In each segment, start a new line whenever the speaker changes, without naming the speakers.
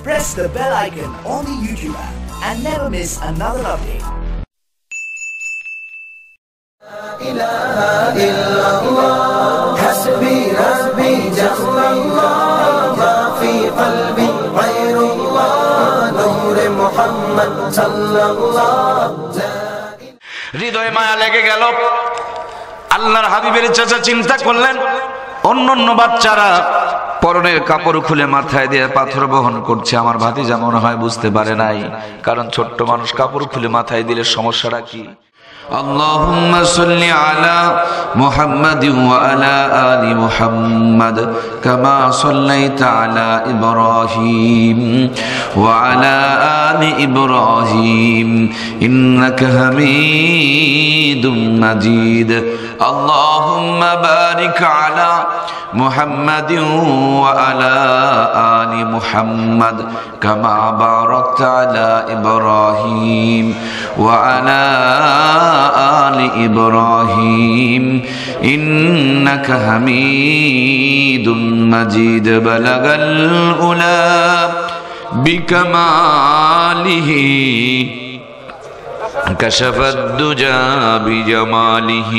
press the bell icon on the YouTube app and never miss another update.
হৃদয়ে মায়া লেগে গেল। আল্লাহর হাবিবের চাচা চিন্তা করলেন, অন্য বাচ্চারা পরনের কাপড় খুলে মাথায় দিয়ে পাথর বহন করছে, আমার ভাতিজা মনে হয় বুঝতে পারে নাই, কারণ ছোট্ট মানুষ কাপড় খুলে মাথায় দিলে সমস্যাটা কি। আল্লাহুম্মা সাল্লি আলা মুহাম্মাদিন ওয়া আলা আলি মুহাম্মাদ কামা সাল্লাইতা আলা ইব্রাহিম ওয়া আলা আলি ইব্রাহিম ইন্নাকা হামিদুম মাজিদ। আল্লাহুম্মা বারিক আলা মুহাম্মাদিন ওয়া আলা আলি মুহাম্মাদ কামা বারাকতা আলা ইব্রাহিম ওয়া আলা আলি ইব্রাহিম ইন্নাকা হামিদুম মাজিদ। বালাগাল উলা বিকামালিহি كشف الدجى بجماله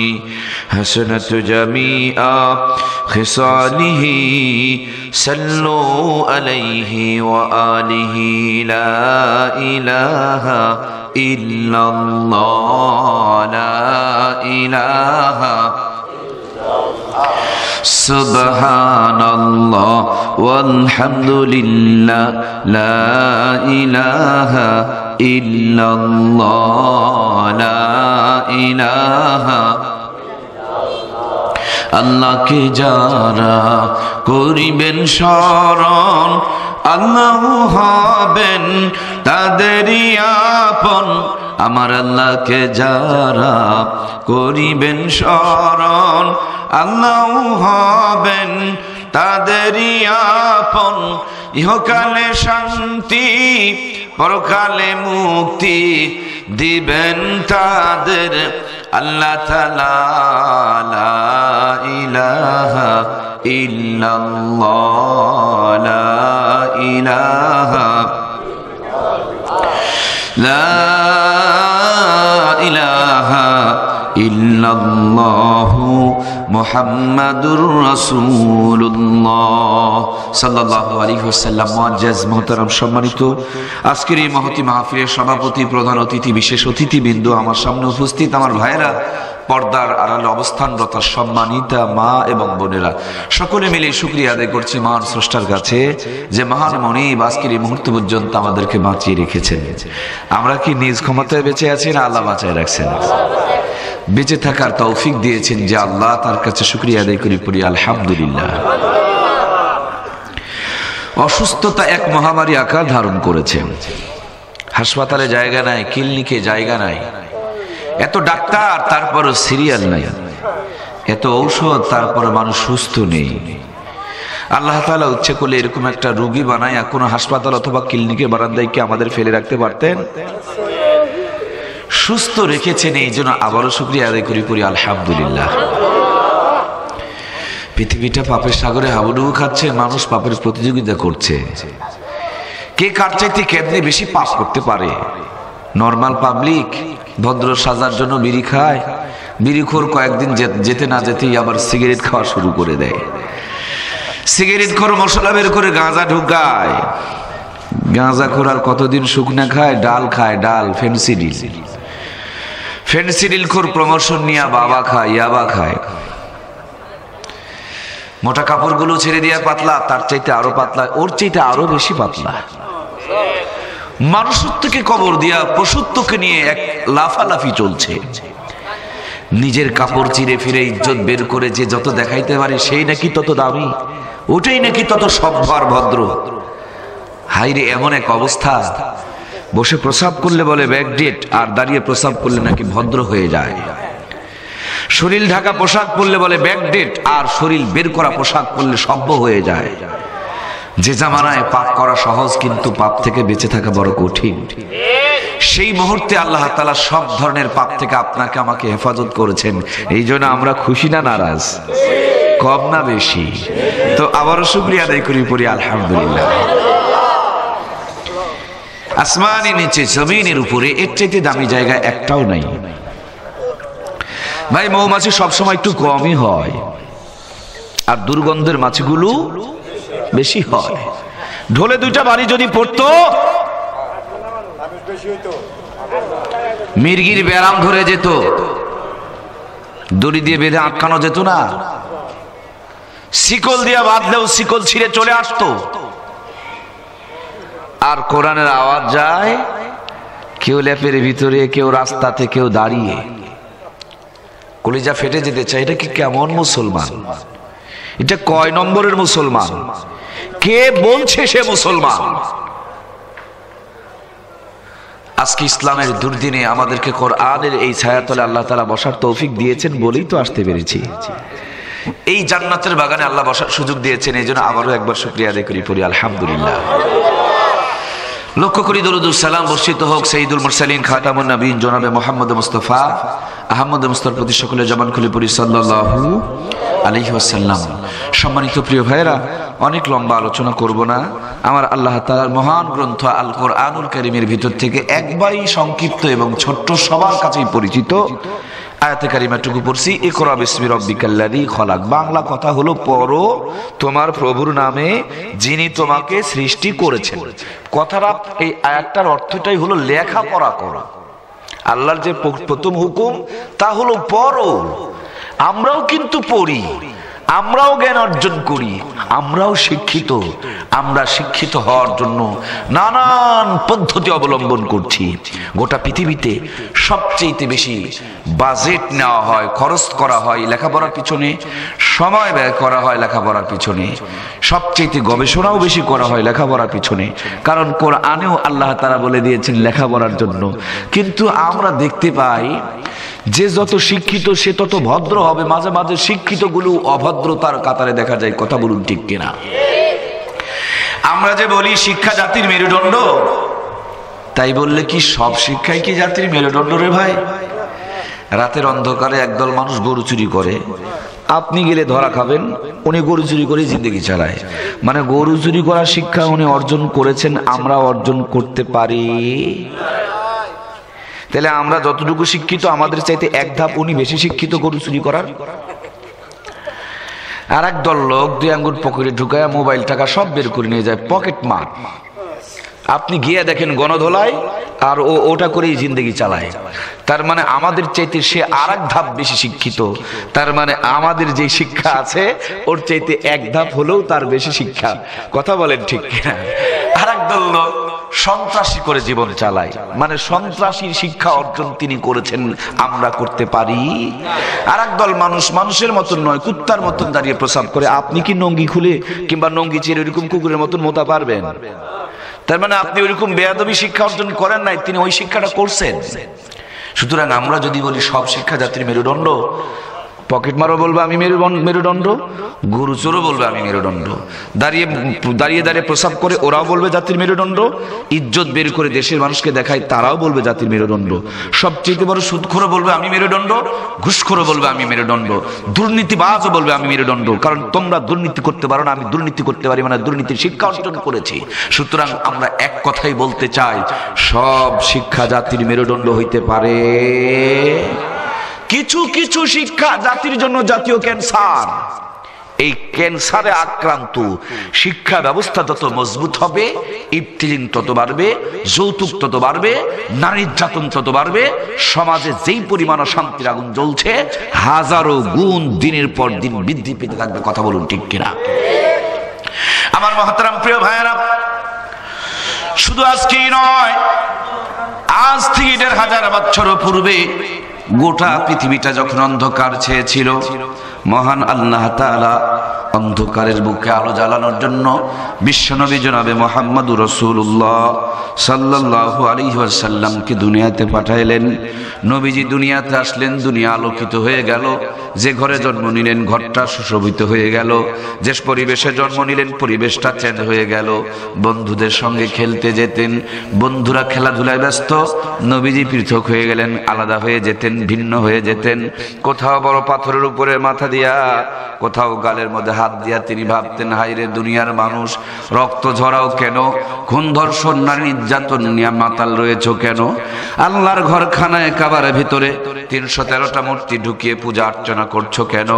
حسنت جميع خصاله صلوا عليه وآله لا إله إلا الله لا إله سبحان الله والحمد لله لا إله إلا الله لا إله আল্লাহ কে যারা করিবেন শরণ আল্লাহ হবেন তাদেরই আপন। আমার আল্লাহকে যারা করিবেন শরণ আল্লাহ হবেন তাদেরই আপন। ইহকালে শান্তি পরকালে মুক্তি দিবেন তাদের আল্লাহ তাআলা লা ইলাহা ইল্লাল্লাহ লা ইলাহা লা ইলাহা ইল্লাল্লাহু মুহাম্মাদুর রাসূলুল্লাহ সাল্লাল্লাহু আলাইহি ওয়াসাল্লাম। মুআজ্জাজ মুহতারাম সম্মানিত, আজকের এই মহতি মাহফিলের সভাপতি, প্রধান অতিথি, বিশেষ অতিথিবৃন্দ, আমার সামনে উপস্থিত আমার ভাইয়েরা, পর্দার আড়ালে অবস্থানরত সম্মানিতা মা এবং বোনেরা, সকলে মিলে শুকরিয়া আদায় করছি মহান স্রষ্টার কাছে যে মহান মনিব আজকের এই মুহূর্ত পর্যন্ত আমাদেরকে বাঁচিয়ে রেখেছেন। আমরা কি নিজ ক্ষমতায় বেঁচে আছি না আল্লাহ বাঁচায় রাখছেন? বেঁচে থাকার তৌফিক দিয়েছেন যে আল্লাহ, তার কাছে শুকরিয়া আদায় করি পড়ি আলহামদুলিল্লাহ। অসুস্থতা এক মহামারী আকার ধারণ করেছে। হাসপাতালে জায়গা নাই, ক্লিনিকে জায়গা নাই, এত ডাক্তার তারপরও সিরিয়াল নাই, এত ঔষধ তারপরে মানুষ সুস্থ নেই। আল্লাহ তাআলা ইচ্ছে করলে এরকম একটা রোগী বানায় কোনো হাসপাতাল অথবা ক্লিনিকের বারান্দায় কি আমাদের ফেলে রাখতে পারতেন? সুস্থ রেখেছেন, এই জন্য আবারও শুকরিয়া আদায় করি পড়ি আলহামদুলিল্লাহ। পৃথিবীটা পাপের সাগরে হাবুডুবু খাচ্ছে, মানুষ পাপের প্রতিযোগিতা করছে, কে কার চাইতে কেমনে বেশি পাপ করতে পারে। নর্মাল পাবলিক ভদ্র সাজার জন্য বিড়ি খায়, বিড়িখোর কয়েকদিন যেতে না যেতেই আবার সিগারেট খাওয়া শুরু করে দেয়। সিগারেটখোর মশলা বের করে গাঁজা ঢুকায়, গাঁজাখোর আর কতদিন শুকনা খায়, ডাল ফেনসিডিলখোর প্রমোশন নিয়ে বাবা খায়, ইয়াবা খায়। মোটা কাপড়গুলো ছেড়ে দিয়া পাতলা, তার চাইতে আরো পাতলা, ওর চাইতে আরো বেশি পাতলা। মানুষত্বকে কবর দিয়া পশুত্বকে নিয়ে এক লাফালাফি চলছে। নিজের কাপড় চিরে ফিরে ইজ্জত বের করে যে যত দেখাইতে পারে সেই নাকি তত দামি, ওটাই নাকি তত সভ্য আর ভদ্র। হাইরে এমন এক অবস্থা, বসে প্রসাব করলে বলে ব্যাকডেট, আর দাঁড়িয়ে প্রসাব করলে নাকি ভদ্র হয়ে যায়। শরীর ঢাকা পোশাক পরলে বলে ব্যাকডেট, আর শরীর বের করা পোশাক পরলে সভ্য হয়ে যায়। যে জামানায় পাপ করা সহজ কিন্তু পাপ থেকে বেঁচে থাকা বড় কঠিন, সেই মুহূর্তে আল্লাহ তাআলা সব ধরনের পাপ থেকে আপনাকে আমাকে হেফাজত করেছেন। এই জন্য আমরা খুশি না নারাজ? কম না বেশি? তো আবারও শুকরিয়া আদায় করি পড়ি আলহামদুলিল্লাহ। আসমানের নিচে জমিনের উপরে এর চাইতে দামি জায়গা একটাও নাই। ভাই মৌমাছি সবসময় একটু কমই হয়, আর দুর্গন্ধের মাছিগুলো বেশি হয়। ঢোলে দুইটা বাড়ি যদি পড়তো, মির্গির ব্যারাম ধরে যেত, দড়ি দিয়ে বেঁধে আটকানো যেত না, শিকল দিয়ে বাঁধলেও শিকল ছিঁড়ে চলে আসতো। আর কোরআনের আওয়াজ যায়, কেউ ল্যাপের ভিতরে, কেউ রাস্তাতে, কেউ দাঁড়িয়ে, কলিজা ফেটে যেতে চায়। এটা কি কেমন মুসলমান? এটা কয় নম্বরের মুসলমান? কে বলছে সে মুসলমান? আজকে ইসলামের দুর্দিনে আমাদেরকে কোরআনের এই ছায়াতলে আল্লাহ তাআলা বসার তৌফিক দিয়েছেন বলেই তো আসতে পেরেছি। এই জান্নাতের বাগানে আল্লাহ বসার সুযোগ দিয়েছেন, এই জন্য আবারও একবার শুকরিয়া আদায় করি, পড়ি আলহামদুলিল্লাহ। লক্ষ্য করি দরুদ ও সালাম বর্ষিত হোক সাইয়্যিদুল মুরসালিন খাতামুন নবীন জনাবে মুহাম্মদ মুস্তাফা আহমদ মুস্তার প্রতি সকলে জবান খুলে পড়ি সাল্লাল্লাহু আলাইহি ওয়াসাল্লাম। সম্মানিত প্রিয় ভাইরা, অনেক লম্বা আলোচনা করব না। আমার আল্লাহ তাআলার মহান গ্রন্থ আল কোরআনুল কারীমের ভিতর থেকে একবারই সংক্ষিপ্ত এবং ছোট্ট, সবার কাছেই পরিচিত আয়াতে কারিমাটুকু পড়ছি, ইকরা বিসমি রাব্বিকাল্লাযী খলাক। বাংলা কথা হলো, পড়ো তোমার প্রভুর নামে যিনি তোমাকে সৃষ্টি করেছেন। কথাটা, এই আয়াতটার অর্থটাই হলো লেখাপড়া করো। আল্লাহর যে প্রথম হুকুম তা হলো পড়ো। আমরাও কিন্তু পড়ি, আমরাও জ্ঞান অর্জন করি, আমরাও শিক্ষিত। আমরা শিক্ষিত হওয়ার জন্য নানান পদ্ধতি অবলম্বন করছি। গোটা পৃথিবীতে সবচেয়ে বেশি বাজেট নেওয়া হয়, খরচ করা হয় লেখাপড়ার পিছনে, সময় ব্যয় করা হয় লেখাপড়ার পিছনে, সবচেয়ে গবেষণাও বেশি করা হয় লেখাপড়ার পিছনে। কারণ কোরআনেও আল্লাহ তাআলা বলে দিয়েছেন লেখাপড়ার জন্য। কিন্তু আমরা দেখতে পাই যে যত শিক্ষিত সে তত ভদ্র হবে। মাঝে মাঝে শিক্ষিত গুলো অভদ্রতার কাতারে দেখা যায়। কথা বলুন ঠিক কিনা? আমরা যে বলি শিক্ষা জাতির মেরুদণ্ড, তাই বললে কি সব শিক্ষাই কি জাতির মেরুদণ্ড রে ভাই? রাতের অন্ধকারে একদল মানুষ গরু চুরি করে, আপনি গেলে ধরা খাবেন। উনি গরু চুরি করে জিন্দেগি চালায়, মানে গরু চুরি করার শিক্ষা উনি অর্জন করেছেন, আমরা অর্জন করতে পারি? তাহলে আমরা যতটুকু শিক্ষিত, আমাদের চাইতে এক ধাপ উনি বেশি শিক্ষিত গরু চুরি করার। আর এক দল লোক 2 আঙ্গুর পকেটে ঢুকায় মোবাইল টাকা সব বের করে নিয়ে যায়, পকেট মার। আপনি গিয়ে দেখেন গণধোলায়, আর ওটা করেই জিন্দেগি চালায়। তার মানে আমাদের চাইতে সে আর এক ধাপ বেশি শিক্ষিত। তার মানে আমাদের যে শিক্ষা আছে ওর চাইতে এক ধাপ হলেও তার বেশি শিক্ষা। কথা বলেন ঠিক কিনা? আর এক দল লোক সন্ত্রাসী করে জীবন চালায়, মানে সন্ত্রাসীর শিক্ষা অর্জন তিনি করেছেন, আমরা করতে পারি? আর একদল মানুষ মানুষের মতন নয়, কুত্তার মতন দাঁড়িয়ে প্রস্রাব করে। আপনি কি নঙ্গি খুলে কিংবা নঙ্গি চেয়ে ওইরকম কুকুরের মতন মোতা পারবেন? তার মানে আপনি ওইরকম বেয়াদবি শিক্ষা অর্জন করেন নাই, তিনি ওই শিক্ষাটা করছেন। সুতরাং আমরা যদি বলি সব শিক্ষা জাতির মেরুদণ্ড, পকেট মারও বলবে আমি মেরুদণ্ড, গরু চোরও বলবে আমি মেরুদণ্ড, দাঁড়িয়ে দাঁড়িয়ে প্রস্রাব করে ওরাও বলবে জাতির মেরুদণ্ড, ইজ্জত বের করে দেশের মানুষকে দেখায় তারাও বলবে জাতির মেরুদণ্ড, সবচেয়ে বড় সুদখোরও বলবে আমি মেরুদণ্ড, ঘুষখোরও বলবে আমি মেরুদণ্ড, দুর্নীতিবাজও বলবে আমি মেরুদণ্ড। কারণ তোমরা দুর্নীতি করতে পারো না, আমি দুর্নীতি করতে পারি, মানে দুর্নীতির শিক্ষা অর্জন করেছি। সুতরাং আমরা এক কথাই বলতে চাই, সব শিক্ষা জাতির মেরুদণ্ড হইতে পারে। কিছু কিছু শিক্ষা জাতির জন্য জাতীয় ক্যান্সার। এই ক্যান্সারে আক্রান্ত শিক্ষা ব্যবস্থা যত মজবুত হবে, ইফতিজিং তত বাড়বে, যৌতুক তত বাড়বে, নারী নির্যাতন তত বাড়বে, সমাজে যেই পরিমাণ শান্তির আগুন জ্বলছে হাজারো গুণ দিনের পর দিন বৃদ্ধি পেতে থাকবে। কথা বলুন ঠিক কিনা? আমার মহতারাম প্রিয় ভাইয়েরা, শুধু আজকেই নয়, আজ থেকে 1500 বছর পূর্বে গোটা পৃথিবীটা যখন অন্ধকার ছেয়েছিল, মহান আল্লাহ তাআলা অন্ধকারের বুকে আলো জ্বালানোর জন্য বিশ্বনবী জনাবে মুহাম্মদুর রাসূলুল্লাহ সাল্লাল্লাহু আলাইহি ওয়াসাল্লামকে দুনিয়াতে পাঠাইলেন। নবীজি দুনিয়াতে আসলেন, দুনিয়া আলোকিত হয়ে গেল। যে ঘরে জন্ম নিলেন ঘরটা সুশোভিত হয়ে গেল, যে পরিবেশে জন্ম নিলেন পরিবেশটা চেঞ্জ হয়ে গেল। বন্ধুদের সঙ্গে খেলতে যেতেন, বন্ধুরা খেলাধুলায় ব্যস্ত, নবীজি পৃথক হয়ে গেলেন, আলাদা হয়ে যেতেন, ভিন্ন হয়ে যেতেন। কোথাও বড় পাথরের উপরে মাথা দিয়া, কোথাও গালের মধ্যে হাত দিয়া তিনি ভাবতেন, হায়রে দুনিয়ার মানুষ, রক্ত ঝরাও কেন? খুন ধর্ষণ নারী নির্যাতন নিয়ে মাতাল রয়েছে কেন? আল্লাহর ঘরখানায় কাবার ভিতরে 313টা মূর্তি ঢুকিয়ে পূজা অর্চনা করছো কেন?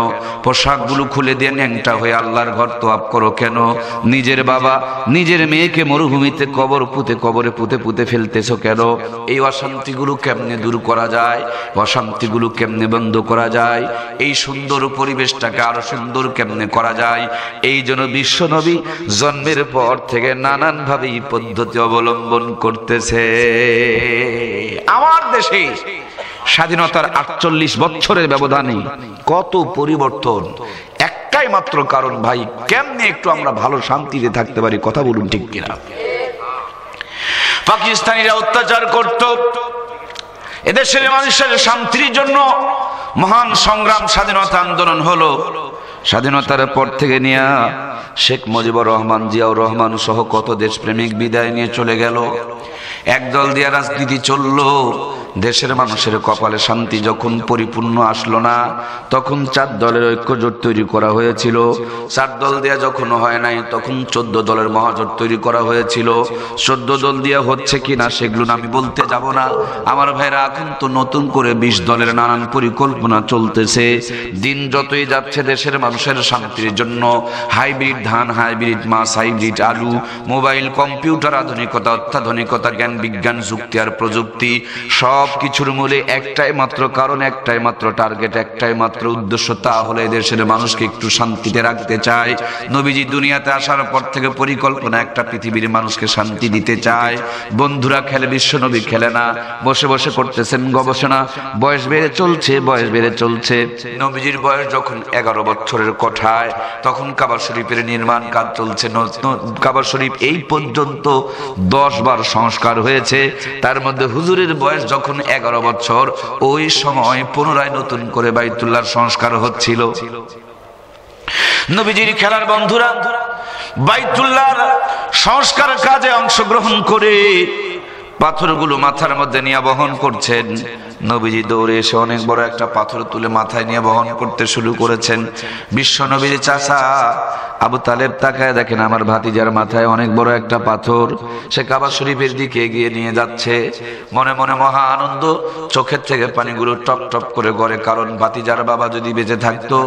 পোশাকগুলো খুলে দিয়ে ন্যাংটা হয়ে আল্লাহর ঘর তোয়াব করো কেন? নিজের বাবা নিজের মেয়েকে মরুভূমিতে কবরে পুঁতে ফেলতেছো কেন? এই অশান্তিগুলো কেমনে দূর করা যায়? অশান্তিগুলো কেমনে বন্ধ করা যায়? এই সুন্দর পরিবেশটাকে আরো সুন্দর কেমনে করা যায়? এই জন্য বিশ্ব নবী জন্মের পর থেকে নানান ভাবে এই পদ্ধতি অবলম্বন করতেছে। আমার দেশে স্বাধীনতার 48 বছরের ব্যবধানে কত পরিবর্তন! একটাই মাত্র কারণ ভাই, কেমনে একটু আমরা ভালো শান্তিতে থাকতে পারি, কথা বলুন ঠিক কিনা? পাকিস্তানিরা অত্যাচার করত, এদেশের মানুষের শান্তির জন্য মহান সংগ্রাম স্বাধীনতা আন্দোলন হলো। স্বাধীনতার পর থেকে নিয়ে শেখ মুজিবুর রহমান, জিয়াউর রহমান সহ কত দেশপ্রেমিক বিদায় নিয়ে চলে গেল। একদল দিয়ে রাজনীতি চললো। দেশের মানুষের কপালে শান্তি যখন পরিপূর্ণ আসলো না, তখন 4 দলের ঐক্যজোট তৈরি করা হয়েছিল। 4 দল দিয়া যখন হয় নাই, তখন 14 দলের মহাজোট তৈরি করা হয়েছিল। 14 দল দিয়া হচ্ছে কিনা সেগুলো আমি বলতে যাব না। আমার ভাইরা, এখন তো নতুন করে 20 দলের নানান পরিকল্পনা চলতেছে। দিন যতই যাচ্ছে দেশের মানুষের শান্তির জন্য হাইব্রিড ধান, হাইব্রিড মাছ, হাইব্রিড আলু, মোবাইল, কম্পিউটার, আধুনিকতা, অত্যাধুনিকতা, জ্ঞান বিজ্ঞান, যুক্তি আর প্রযুক্তি, সব কিছুর মূলে একটাই মাত্র কারণ, একটাই মাত্র টার্গেট, একটাই মাত্র উদ্দেশ্য, তা হলে দেশের মানুষকে একটু শান্তিতে রাখতে চায়। নবীজি দুনিয়াতে আসার পর থেকে পরিকল্পনা একটা, পৃথিবীর মানুষকে শান্তি দিতে চায়। বন্ধুরা খেলে, বিশ্ব নবী খেলে না। বসে বসে করতেছেন গবেষণা। বয়স বেড়ে চলছে। নবীজির বয়স যখন 11 বছরের কোঠায়, তখন কাবা শরীফের নির্মাণ কাজ চলছে। কাবা শরীফ এই পর্যন্ত 10 বার সংস্কার হয়েছে। তার মধ্যে হুজুরের বয়স যখন 11 বছর, ওই সময় পুনরায় নতুন করে বাইতুল্লাহর সংস্কার হচ্ছিল। নবীজির খেলার বন্ধুরা বাইতুল্লাহর সংস্কার কাজে অংশগ্রহণ করে পাথরগুলো মাথার মধ্যে নিয়ে বহন করছেন। নবীজি দৌড়ে এসে অনেক বড় একটা পাথর তুলে মাথায় নিয়ে বহন করতে শুরু করেছেন। বিশ্ব নবীর চাচা আবু তালেব তাকায় দেখেন, আমার ভাতিজার মাথায় অনেক বড় একটা পাথর। সে কাবা শরীফের দিকে এগিয়ে নিয়ে যাচ্ছে। মনে মনে মহা আনন্দ, চোখের থেকে পানিগুলো টপ টপ করে গড়ে। কারণ ভাতিজার বাবা যদি বেঁচে থাকতো,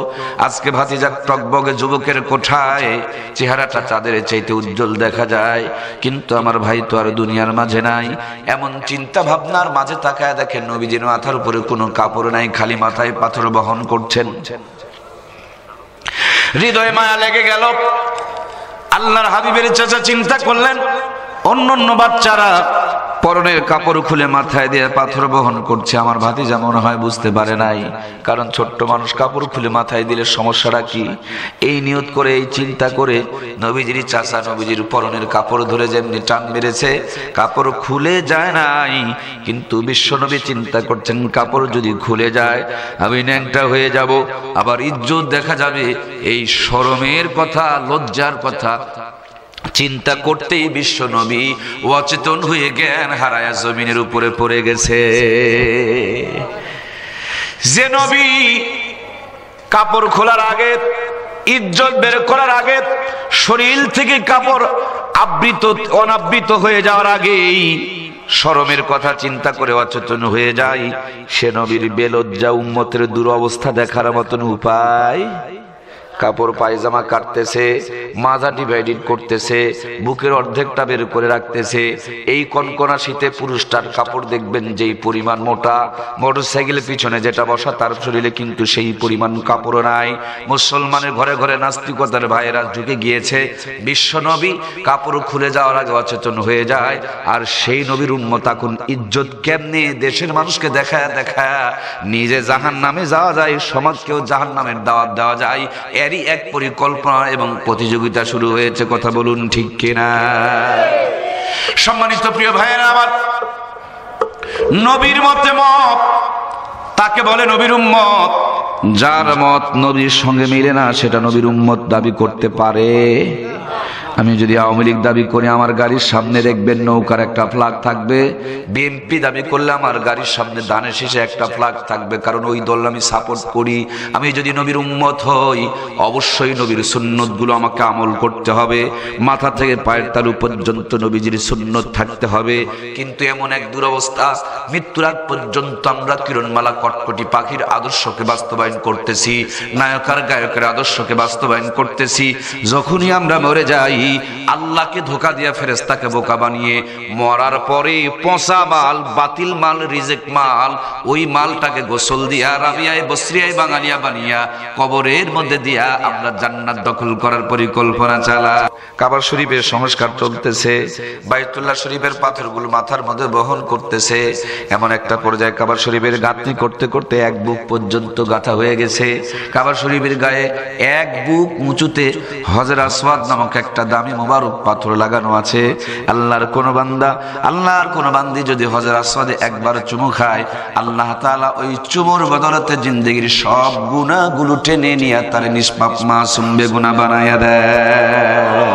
আজকে ভাতিজার টকবগে যুবকের কোঠায় চেহারাটা চাঁদের চাইতে উজ্জ্বল দেখা যায়। কিন্তু আমার ভাই তো আর দুনিয়ার মাঝে নাই। এমন চিন্তা ভাবনার মাঝে তাকায় দেখেন নবীজির মাথার উপরে কোনো কাপড় নাই, খালি মাথায় পাথর বহন করছেন। হৃদয়ে মায়া লেগে গেল। আল্লাহর হাবিবের চাচা চিন্তা করলেন, অন্য বাচ্চারা পরনের কাপড় খুলে মাথায় দিয়ে পাথর বহন করছে, আমার ভাতিজা মনে হয় বুঝতে পারে নাই। কারণ ছোট্ট মানুষ কাপড় খুলে মাথায় দিলে সমস্যাটা কি? এই নিয়ত করে, এই চিন্তা করে নবীজির চাচা নবীজির পরনের কাপড় ধরে যেমনি টান মেরেছে, কাপড় খুলে যায় নাই। কিন্তু বিশ্বনবী চিন্তা করছেন, কাপড় যদি খুলে যায় আমি ন্যাংটা হয়ে যাব, আবার ইজ্জত দেখা যাবে। এই শরমের কথা, লজ্জার কথা চিন্তা করতেই বিশ্ব নবী অচেতন হয়ে জ্ঞান হারায়া জমিনের উপরে পড়ে গেছে। যে নবী কাপড় খোলার আগে, ইজ্জত বের করার আগে, শরীর থেকে কাপড় আবৃত অনাবৃত হয়ে যাওয়ার আগেই শরমের কথা চিন্তা করে অচেতন হয়ে যায়, সে নবীর বেলজ্জা উম্মতের দুরবস্থা দেখার মতন উপায়। কাপড় পায়জামা কাটতেছে, মাজা ডিভাইডেড করতেছে, বুকের অর্ধেকটা বের করে রাখতেছে। এই কনকনা শীতে পুরুষটার কাপড় দেখবেন যেই পরিমাণ মোটা, মোটরসাইকেলের পিছনে যেটা বসা তার শরীরে কিন্তু সেই পরিমাণ কাপড় নাই। মুসলমানের ঘরে ঘরে নাস্তিকতার ভাইরাস ঢুকে গিয়েছে। বিশ্ব নবী কাপড় খুলে যাওয়ার আগে অচেতন হয়ে যায়। আর সেই নবীর উম্মত এখন ইজ্জত কেমনে দেশের মানুষকে দেখায় দেখায় নিজে জাহান্নামে যাওয়া যায়, সমাজকেও জাহান্নামের দাওয়াত দেওয়া যায়, এরই এক পরিকল্পনা এবং প্রতিযোগিতা শুরু হয়েছে। কথা বলুন ঠিক কিনা? সম্মানিত প্রিয় ভাইয়েরা আমার, নবীর মতে মত তাকে বলে নবীর উম্মত। যার মত নবীর সঙ্গে মিলে না সেটা নবীর উম্মত দাবি করতে পারে? আমি যদি আওয়ামী লীগ দাবি করি আমার গাড়ির সামনে দেখবেন নৌকার একটা ফ্ল্যাগ থাকবে, বিএনপি দাবি করলে আমার গাড়ির সামনে ধানের শীষে একটা ফ্ল্যাগ থাকবে, কারণ ওই দল আমি সাপোর্ট করি। আমি যদি নবীর উম্মত হই অবশ্যই নবীর সুন্নতগুলো আমাকে আমল করতে হবে, মাথা থেকে পায়ের তালু পর্যন্ত নবীজির সুন্নত থাকতে হবে। কিন্তু এমন এক দুরবস্থা, মৃত্যুর আগ পর্যন্ত আমরা কিরণমালা কটকটি পাখির আদর্শকে বাস্তবায়ন করতেছি, নায়কার গায়কের আদর্শকে বাস্তবায়ন করতেছি। যখনই আমরা মরে যাই আল্লাহকে ধোঁকা দিয়া ফেরেশতাকে বোকা বানিয়ে মরার পরে পচা মাল, বাতিল মাল, রিজেক্ট মাল, ওই মালটাকে গোসল দিয়া রাবিয়ায় বসরিয়ায় বাঙালিয়া বানিয়া কবরের মধ্যে দিয়া আমরা জান্নাত দখল করার পরিকল্পনা চালা। কাবা শরীফের সংস্কার চলতেছে, বাইতুল্লাহ শরীফের পাথরগুলো মাথার মধ্যে বহন করতেছে। এমন একটা পর্যায়ে কাবা শরীফের গাঁথনি করতে করতে এক বুক পর্যন্ত গাঁথা হয়ে গেছে। কাবা শরীফের গায়ে এক বুক উঁচুতে হজর আসওয়াদ নামক একটা দামি মোবারক পাথর লাগানো আছে। আল্লাহর কোন বান্দা, আল্লাহর কোন বান্দি যদি হজর আসওয়াদে একবার চুমু খায়, আল্লাহ তাআলা ওই চুমুর বদলতে জিন্দেগির সব গুনাহগুলো টেনে নিয়ে তার নিষ্পাপ মাসুম বেগুনাহ বানায়া দেয়।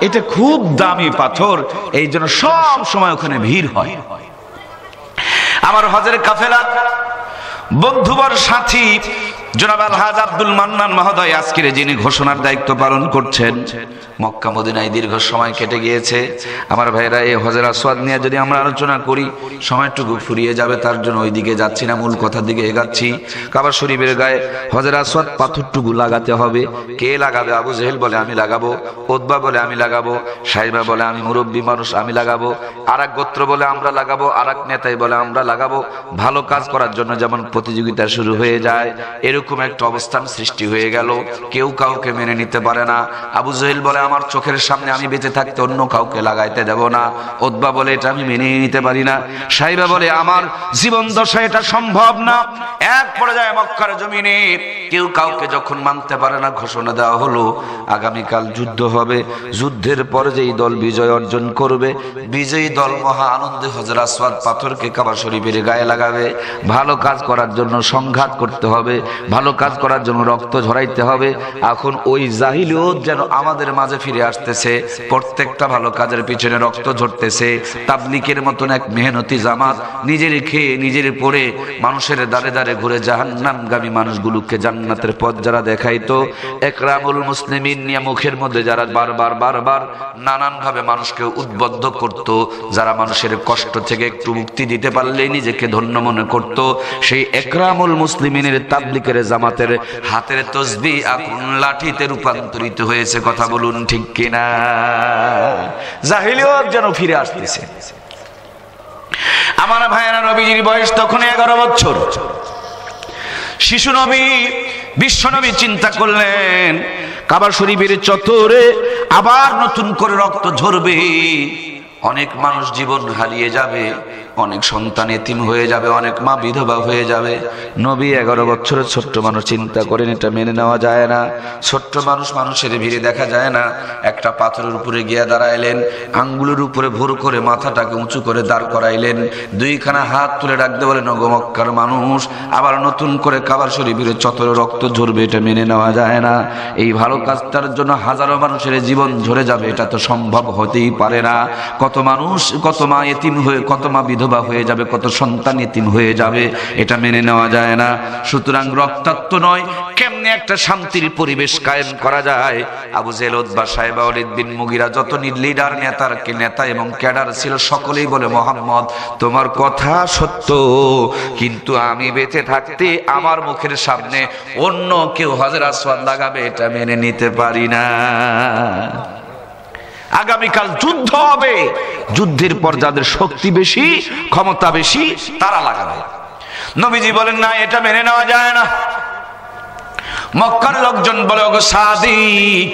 এটা খুব দামি পাথর, এই জন্য সব সময় ওখানে ভিড় হয়। আমার হজের কাফেলা বন্ধুবর সাথী জনাব আলহাজ আব্দুল মান্নান মহোদয় আজকের যিনি ঘোষণার দায়িত্ব পালন করছেন, মক্কা মদিনায় দীর্ঘ সময় কেটে গিয়েছে। আমার ভাইরা, এই হজর আসওয়াদ নিয়ে যদি আমরা আলোচনা করি সময়টুকু ফুরিয়ে যাবে, তার জন্য ওই দিকে যাচ্ছি না, মূল কথার দিকে এগাচ্ছি। কাবা শরীফের গায়ে হজর আসওয়াদ পাথরটুকু লাগাতে হবে। কে লাগাবে? আবু জেহেল বলে আমি লাগাবো, উতবা বলে আমি লাগাবো, সাইবা বলে আমি মুরব্বী মানুষ আমি লাগাবো, আর এক গোত্র বলে আমরা লাগাবো, আর এক নেতাই বলে আমরা লাগাবো। ভালো কাজ করার জন্য যেমন প্রতিযোগিতা শুরু হয়ে যায়, এরকম একটা অবস্থান সৃষ্টি হয়ে গেল। কেউ কাউকে মেনে নিতে পারে না। আবু জেহেল বলে আমার চোখের সামনে আমি বেঁচে থাকতে অন্য কাউকে লাগাইতে দেব না। উতবা বলে এটা আমি মেনে নিতে পারি না। সাইবা বলে আমার জীবন দশায় এটা সম্ভব না। এক পর্যায়ে মক্কার জমিনে কেউ কাউকে যখন মানতে পারে না, ঘোষণা দেওয়া হলো আগামীকাল যুদ্ধ হবে। যুদ্ধের পর যেই দল বিজয় অর্জন করবে, বিজয়ী দল মহা আনন্দে হজর আসওয়াদ পাথরকে কাবা শরীফের গায়ে লাগাবে। ভালো কাজ করার জন্য সংঘাত করতে হবে, ভালো কাজ করার জন্য রক্ত ঝরাইতে হবে। এখন ওই জাহিলিয়ত যেন আমাদের মাঝে ফিরে আসতেছে, প্রত্যেকটা ভালো কাজের পিছনে রক্ত ঝরতেছে। তাবলীগের মতন এক মেহনতি জামাত নিজের খেয়ে নিজের পড়ে মানুষের দাঁড়ে দাঁড়ে ঘুরে জাহান্নামগামী মানুষগুলোকে জান্নাতের পথ যারা দেখাইতো, একরামুল মুসলিমিন নিয়ে মুখের মধ্যে যারা বারবার বারবার নানান ভাবে মানুষকে উদ্বুদ্ধ করত, যারা মানুষের কষ্ট থেকে একটু মুক্তি দিতে পারলেই নিজেকে ধন্য মনে করত, সেই একরামুল মুসলিমিনের তাবলীগের জামাতের হাতের তসবিহ এখন লাঠিতে রূপান্তরিত হয়েছে। কথা বলুন ঠিক কিনা? জাহিলিয়ত যেন ফিরে আসতেছে। আমার ভাইয়েরা, নবীজির বয়স তখন 11 বছর। শিশু নবী, বিশ্ব নবী চিন্তা করলেন কাবা শরীফের চত্বরে আবার নতুন করে রক্ত ঝরবে, অনেক মানুষ জীবন হারিয়ে যাবে, অনেক সন্তান এতিম হয়ে যাবে, অনেক মা বিধবা হয়ে যাবে। নবী 11 বছরের ছোট্ট মানুষ চিন্তা করেন এটা মেনে নেওয়া যায় না। ছোট্ট মানুষ, মানুষের ভিড়ে দেখা যায় না। একটা পাথরের উপরে গিয়ে দাঁড়াইলেন, আঙ্গুলের উপরে ভোর করে মাথাটাকে উঁচু করে দাঁড় করাইলেন, দুইখানা হাত তুলে ডাকতে বলেন ওগো মক্কার মানুষ, আবার নতুন করে কাবা শরীফের চত্বরে রক্ত ঝরবে, এটা মেনে নেওয়া যায় না। এই ভালো কাজটার জন্য হাজারো মানুষের জীবন ঝরে যাবে, এটা তো সম্ভব হতেই পারে না। কত মানুষ, কত মা এতিম হয়ে, কত মা বিধবা হয়ে যাবে, কত সন্তান এতিম হয়ে যাবে, এটা মেনে নেওয়া যায় না। সুতরাং রক্তাক্ত নয়, কেমনে একটা শান্তির পরিবেশ কায়েম করা যায়? আবু জেহেল, উতবা, সাইবা, ওয়ালিদ বিন মুগিরা, যত লিডার নেতা এবং ক্যাডার ছিল, সকলেই বলে মুহাম্মদ তোমার কথা সত্য, কিন্তু আমি বেঁচে থাকতে আমার মুখের সামনে অন্য কেউ হজর আসওয়াদ লাগাবে এটা মেনে নিতে পারি না। আগামীকাল যুদ্ধ হবে, যুদ্ধের পর যাদের শক্তি বেশি, ক্ষমতা বেশি, তারা লাগাবে। নবীজি বলেন না, এটা মেনে নেওয়া যায় না। মক্কার লোকজন বলে ওগো সাদিক,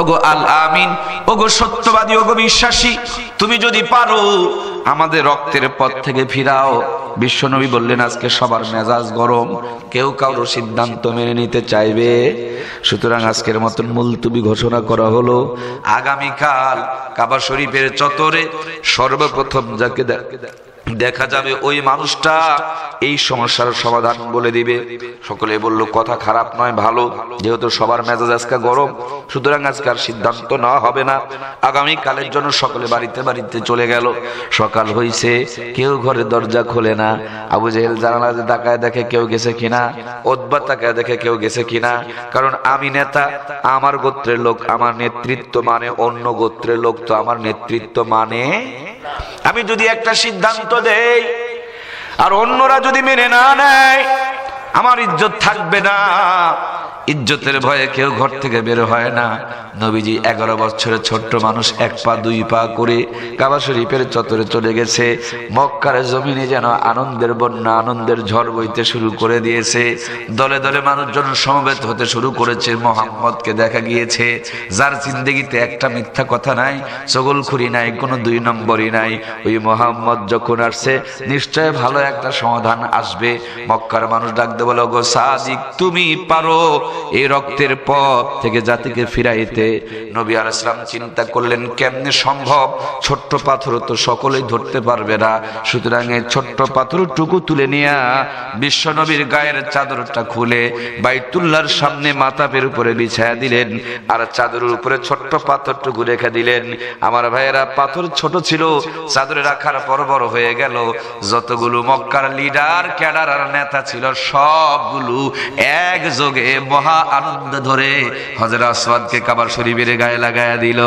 ওগো আল আমিন, ওগো সত্যবাদী, ওগো বিশ্বাসী, তুমি যদি পারো আমাদের রক্তের পথ থেকে ফিরাও। বিশ্বনবী বললেন আজকে সবার মেজাজ গরম, কেউ কারো সিদ্ধান্ত মেনে নিতে চাইবে। সুতরাং আজকের মতন মুলতবি ঘোষণা করা হলো। আগামীকাল কাবা শরীফের চত্বরে সর্বপ্রথম যাকে দেখা যাবে ওই মানুষটা এই সমস্যার সমাধান বলে দিবে। সকলে বলল কথা খারাপ নয়, ভালো, যেহেতু সবার মেজাজ আজকে গরম, সুতরাং আজকে আর সিদ্ধান্ত নেওয়া হবে না, আগামী কালের জন্য সকলে বাড়িতে বাড়িতে চলে গেল। সকাল হইছে, কেউ ঘরের দরজা খোলে না। আবু জেহেল জানালা তাকায় দেখে কেউ গেছে কিনা, উতবা তাকায় দেখে কেউ গেছে কিনা। কারণ আমি নেতা, আমার গোত্রের লোক আমার নেতৃত্ব মানে, অন্য গোত্রের লোক তো আমার নেতৃত্ব মানে। আমি যদি একটা সিদ্ধান্ত দেই আর অন্যরা যদি মেনে না নেয়, আমার ইজ্জত থাকবে না। ইজ্জতের ভয়ে কেউ ঘর থেকে বের হয় না। নবীজি 11 বছরের ছোট্ট মানুষ 1 পা 2 পা করে কাবা শরীফের চত্বরে চলে গেছে। মক্কার জমিনে যেন আনন্দের বন্যা, আনন্দের ঝড় বইতে শুরু করে দিয়েছে। দলে দলে মানুষজন সমবেত হতে শুরু করেছে। মোহাম্মদকে দেখা গিয়েছে, যার জিন্দেগিতে একটা মিথ্যা কথা নাই, চগলখুরি নাই, কোনো 2 নম্বরই নাই। ওই মোহাম্মদ যখন আসছে, নিশ্চয় ভালো একটা সমাধান আসবে। মক্কার মানুষ ডাকতে বলে, গো সাদিক, তুমি পারো এই রক্তের পথ থেকে জাতিকে ফিরাইতে। নবী আলাইহিস সালাম চিন্তা করলেন, কেমনে সম্ভব? ছোট্ট পাথর তো সকলেই ধরতে পারবে না, সুতরাং এই ছোট্ট পাথরটুকু তুলে নিয়ে বিশ্ব নবীর গায়ের চাদরটা খুলে বাইতুল্লাহর সামনে মাথাপের উপরে বিছায়া দিলেন, আর চাদরের উপরে ছোট্ট পাথরটুকু রেখে দিলেন। আমার ভাইয়েরা, পাথর ছোট ছিল, চাদরে রাখার পর বড় হয়ে গেল। যতগুলো মক্কার লিডার, ক্যাডার আর নেতা ছিল, সবগুলো একযোগে মহা আনন্দ ধরে হযরত আসওয়াদকে কাবা শরীফের গায়ে লাগায়া দিল।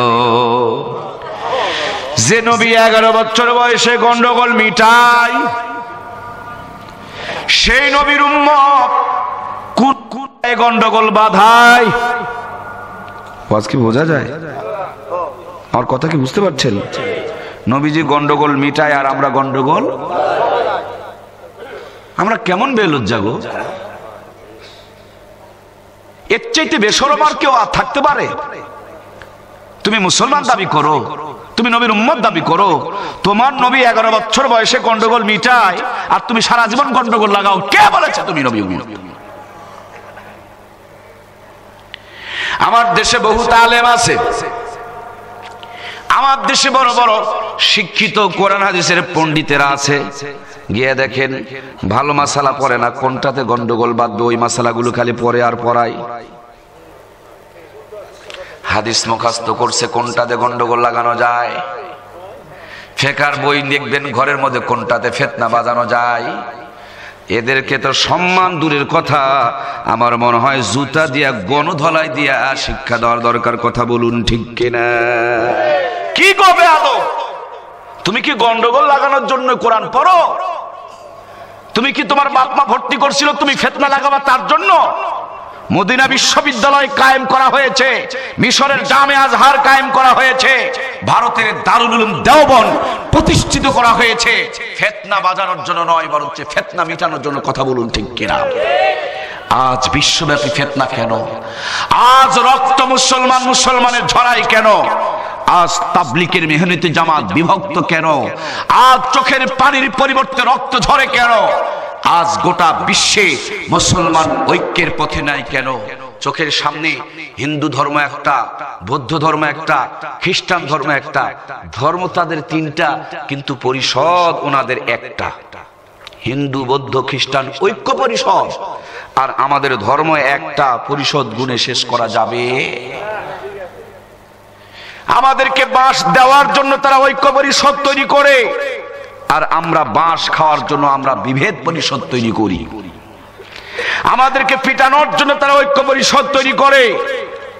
যে নবী 11 বছর বয়সে গন্ডগোল মিটায়, সেই নবীর উম্মত কোন গন্ডগোল বাধায়। আজ কি বোঝা যায়? আমার কথা কি বুঝতে পারছেন? নবীজি গন্ডগোল মিটায় আর আমরা গন্ডগোল। আমরা কেমন বেলজ্জা গো! এর চাইতে বেশরম আর কেউ থাকতে পারে? তুমি মুসলমান দাবি করো, তুমি নবীর উম্মত দাবি করো, তোমার নবী 11 বছর বয়সে গন্ডগোল মিটায় আর তুমি সারা জীবন গন্ডগোল লাগাও। কে বলেছে তুমি নবী উম্মত? আমার দেশে বহু আলেম আছে, আমার দেশে বড় বড় শিক্ষিত কোরআন হাদিসের পণ্ডিতেরা আছে। গিয়ে দেখেন, ভালো মাসালা পড়ে না, কোনটাতে গন্ডগোল বাঁধবে ওই মাসালাগুলো খালি পড়ে আর পড়াই। হাদিস মুখস্থ করছে, কোনটাতে গন্ডগোল লাগানো যায়। ফিকহের বই দেখবেন ঘরের মধ্যে, কোনটাতে ফিতনা বাজানো যায়। এদেরকে তো সম্মান দূরের কথা, আমার মনে হয় জুতা দিয়া গণধলাই দিয়া শিক্ষা দেওয়ার দরকার। কথা বলুন ঠিক কিনা? কি করবে আদৌ? তুমি কি গন্ডগোল লাগানোর জন্য কোরআন পড়ো? তুমি কি তোমার বাপ মা ভর্তি করছিল তুমি ফিতনা লাগাবা তার জন্য? মদিনা বিশ্ববিদ্যালয় কায়েম করা হয়েছে, মিশরের জামে আজহার কায়েম করা হয়েছে, ভারতের দারুল উলুম দেওবন্দ প্রতিষ্ঠিত করা হয়েছে ফিতনা বাজানোর জন্য নয়, বরং ফিতনা মিটানোর জন্য। কথা বলুন ঠিক কিনা? আজ বিশ্বব্যাপী ফিতনা কেন? আজ রক্ত মুসলমানের ঝরাই কেন? আজ তাবলীগের মেহনতি জামাত বিভক্ত কেন? আজ চোখের পানির পরিবর্তে রক্ত ঝরে কেন? আজ গোটা বিশ্বে মুসলমান ঐক্যের পথে নাই কেন? চোখের সামনে হিন্দু ধর্ম একটা, বৌদ্ধ ধর্ম একটা, খ্রিস্টান ধর্ম একটা, ধর্ম তাদের 3টা, কিন্তু পরিষদ ওনাদের একটা। হিন্দু বৌদ্ধ খ্রিস্টান ঐক্য পরিষদ, আর আমাদের ধর্ম একটা। পরিষদ গুণে শেষ করা যাবে? আমাদেরকে বাঁশ দেওয়ার জন্য তারা ঐক্য পরিষদ তৈরি করে, আর আমরা বাঁশ খাওয়ার জন্য আমরা বিভেদ পরিষদ তৈরি করি। আমাদেরকে পিটানোর জন্য তারা ঐক্য পরিষদ তৈরি করে,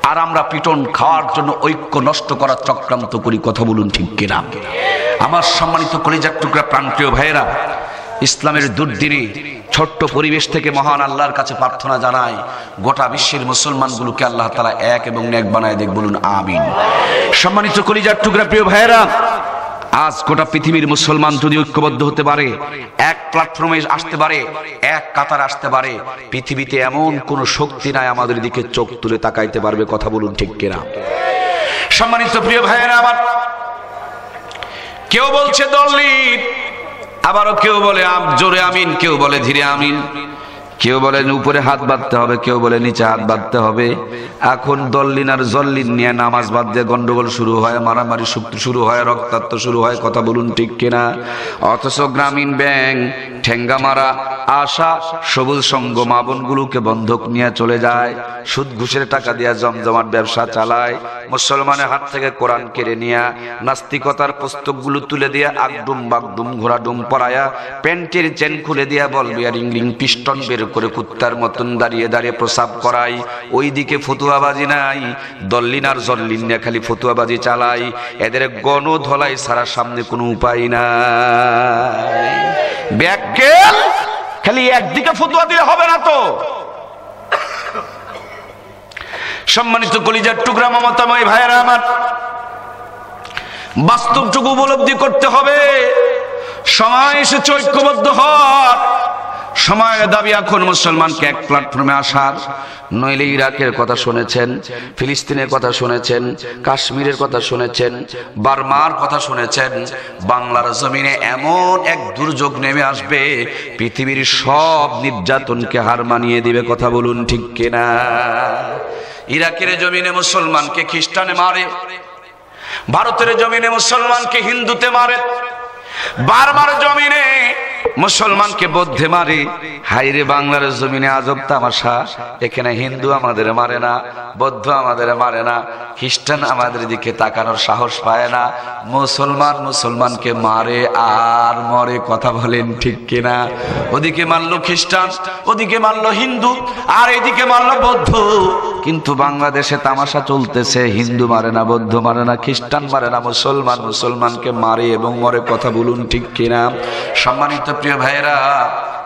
আর আমরা পিটন খাওয়ার জন্য ঐক্য নষ্ট করার চক্রান্ত করি। কথা বলুন ঠিক কিনা? আমার সম্মানিত কলিজার টুকরা প্রাণপ্রিয় ভাইয়েরা, ইসলামের দুর্দিনে ছোট্ট পরিবেশ থেকে মহান আল্লাহর কাছে প্রার্থনা জানাই, গোটা বিশ্বের মুসলমানগুলোকে আল্লাহ তাআলা এক এবং নেক বানায় দেখ। বলুন আমিন। সম্মানিত কলিজার টুকরা প্রিয় ভাইয়েরা, আজ গোটা পৃথিবীর মুসলমান যদি ঐক্যবদ্ধ হতে পারে, এক প্ল্যাটফর্মে আসতে পারে, এক কাতার আসতে পারে, পৃথিবীতে এমন কোন শক্তি নাই আমাদের দিকে চোখ তুলে তাকাইতে পারবে। কথা বলুন ঠিক কিনা? সম্মানিত প্রিয় ভাইয়েরা আমার, কেউ বলছে দলিত, আবারও কেউ বলে জোরে আমিন, কেউ বলে ধীরে আমিন, কেউ বলেন উপরে হাত বাঁধতে হবে, কেউ বলে নিচে হাত বাঁধতে হবে। এখন দল্লিন আর জল্লিন নিয়ে নামাজ বাদ দিয়ে গন্ডগোল শুরু হয়, মারামারি শুরু হয়, রক্তাক্ত শুরু হয়। কথা বলুন ঠিক কিনা? অথচ গ্রামীণ ব্যাংক ঠেঙ্গা মারা আশা সবুজ সংঘ মা বোনগুলোকে বন্ধক নিয়ে চলে যায়, সুদ ঘুষের টাকা দিয়ে জমজমাট ব্যবসা চালায়। মুসলমানের হাত থেকে কোরআন কেড়ে নিয়ে নাস্তিকতার পুস্তকগুলো তুলে দিয়ে আগডুম বাগডুম ঘোড়াডুম পরায়া প্যান্টের চেন খুলে দিয়া বল বিয়ারিং রিং পিস্টন বের করে কুত্তার মতন দাঁড়িয়ে দাঁড়িয়ে প্রসাব করাই। ওইদিকে ফতুয়াবাজি নাই, দল্লিন আর জল্লিন নিয়ে খালি ফতুয়াবাজি চালাই। এদের গণ ধলাই ছাড়া সামনে কোনো উপায় নাই। ব্যাককেল খালি একদিকে ফতুয়া দিলে হবে না তো। সম্মানিত কলিজার টুকরা মমতাময় ভাইয়েরা আমার, বাস্তবটুকু উপলব্ধি করতে হবে। সময় এসেছে ঐক্যবদ্ধ হওয়ার। সময়ের দাবি এখন মুসলমানকে এক প্ল্যাটফর্মে আসার। নইলে ইরাকের কথা শুনেছেন, ফিলিস্তিনের কথা শুনেছেন, কাশ্মীরের কথা শুনেছেন, বার্মার কথা শুনেছেন। বাংলার জমিনে এমন এক দুর্যোগ নেমে আসবে, পৃথিবীর সব নির্যাতনকে হার মানিয়ে দিবে। কথা বলুন ঠিক কিনা? ইরাকের জমিনে মুসলমানকে খ্রিস্টানে মারে, ভারতের জমিনে মুসলমানকে হিন্দুতে মারে, বার্মার জমিনে মুসলমানকে বৌদ্ধে মারে। হাইরে বাংলার জমিনে আজব তামাশা, এখানে হিন্দু আমাদের মারে না, বৌদ্ধ আমাদের মারে না, খ্রিস্টান আমাদের দিকে তাকানোর সাহস পায় না। মুসলমান মুসলমানকে মারে আর মরে। কথা বলেন ঠিক কিনা? ওদিকে মারলো খ্রিস্টান, ওদিকে মারলো হিন্দু, আর এদিকে মারলো বৌদ্ধ। কিন্তু বাংলাদেশে তামাশা চলতেছে, হিন্দু মারে না, বৌদ্ধ মারে না, খ্রিস্টান মারে না, মুসলমান মুসলমানকে মারে এবং মরে। কথা বলুন ঠিক কিনা? সম্মানিত প্রিয় ভাইয়েরা,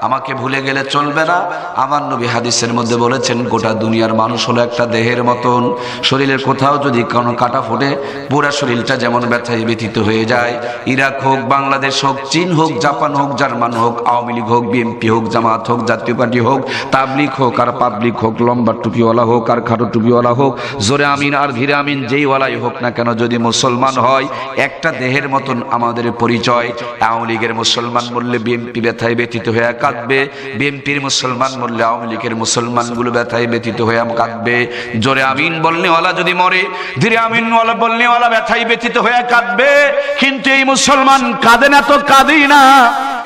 আমাকে ভুলে গেলে চলবে না। আমার নবী হাদিসের মধ্যে বলেছেন, গোটা দুনিয়ার মানুষ হলো একটা দেহের মতন। শরীরের কোথাও যদি কোনো কাটা ফোটে, পুরা শরীরটা যেমন ব্যথায় ব্যথিত হয়ে যায়। ইরাক হোক, বাংলাদেশ হোক, চীন হোক, জাপান হোক, জার্মান হোক, আওয়ামী লীগ হোক, বিএনপি হোক, জামাত হোক, জাতীয় পার্টি হোক, তাবলিগ হোক আর পাবলিক হোক, লম্বা টুপিওয়ালা হোক আর খাটো টুপিওয়ালা হোক, জোরে আমিন আর ধীরে আমিন যেই ওয়ালাই হোক না কেন, যদি মুসলমান হয়, একটা দেহের মতন আমাদের পরিচয়। আওয়ামী লীগের মুসলমান বললে বিএনপি ব্যথায় ব্যথিত হয়ে কাঁদবে, বিএনপির মুসলমান বললে আওয়ামী লীগের মুসলমানগুলো ব্যথায় ব্যথিত হয়ে কাঁদবে। জোরে আমিন বললে ওয়ালা যদি মরে, ধীরে আমিন ওয়ালা বললে ওয়ালা ব্যথায় ব্যথিত হয়ে কাঁদবে। কিন্তু এই মুসলমান কাঁদে না তো কাঁদেই না।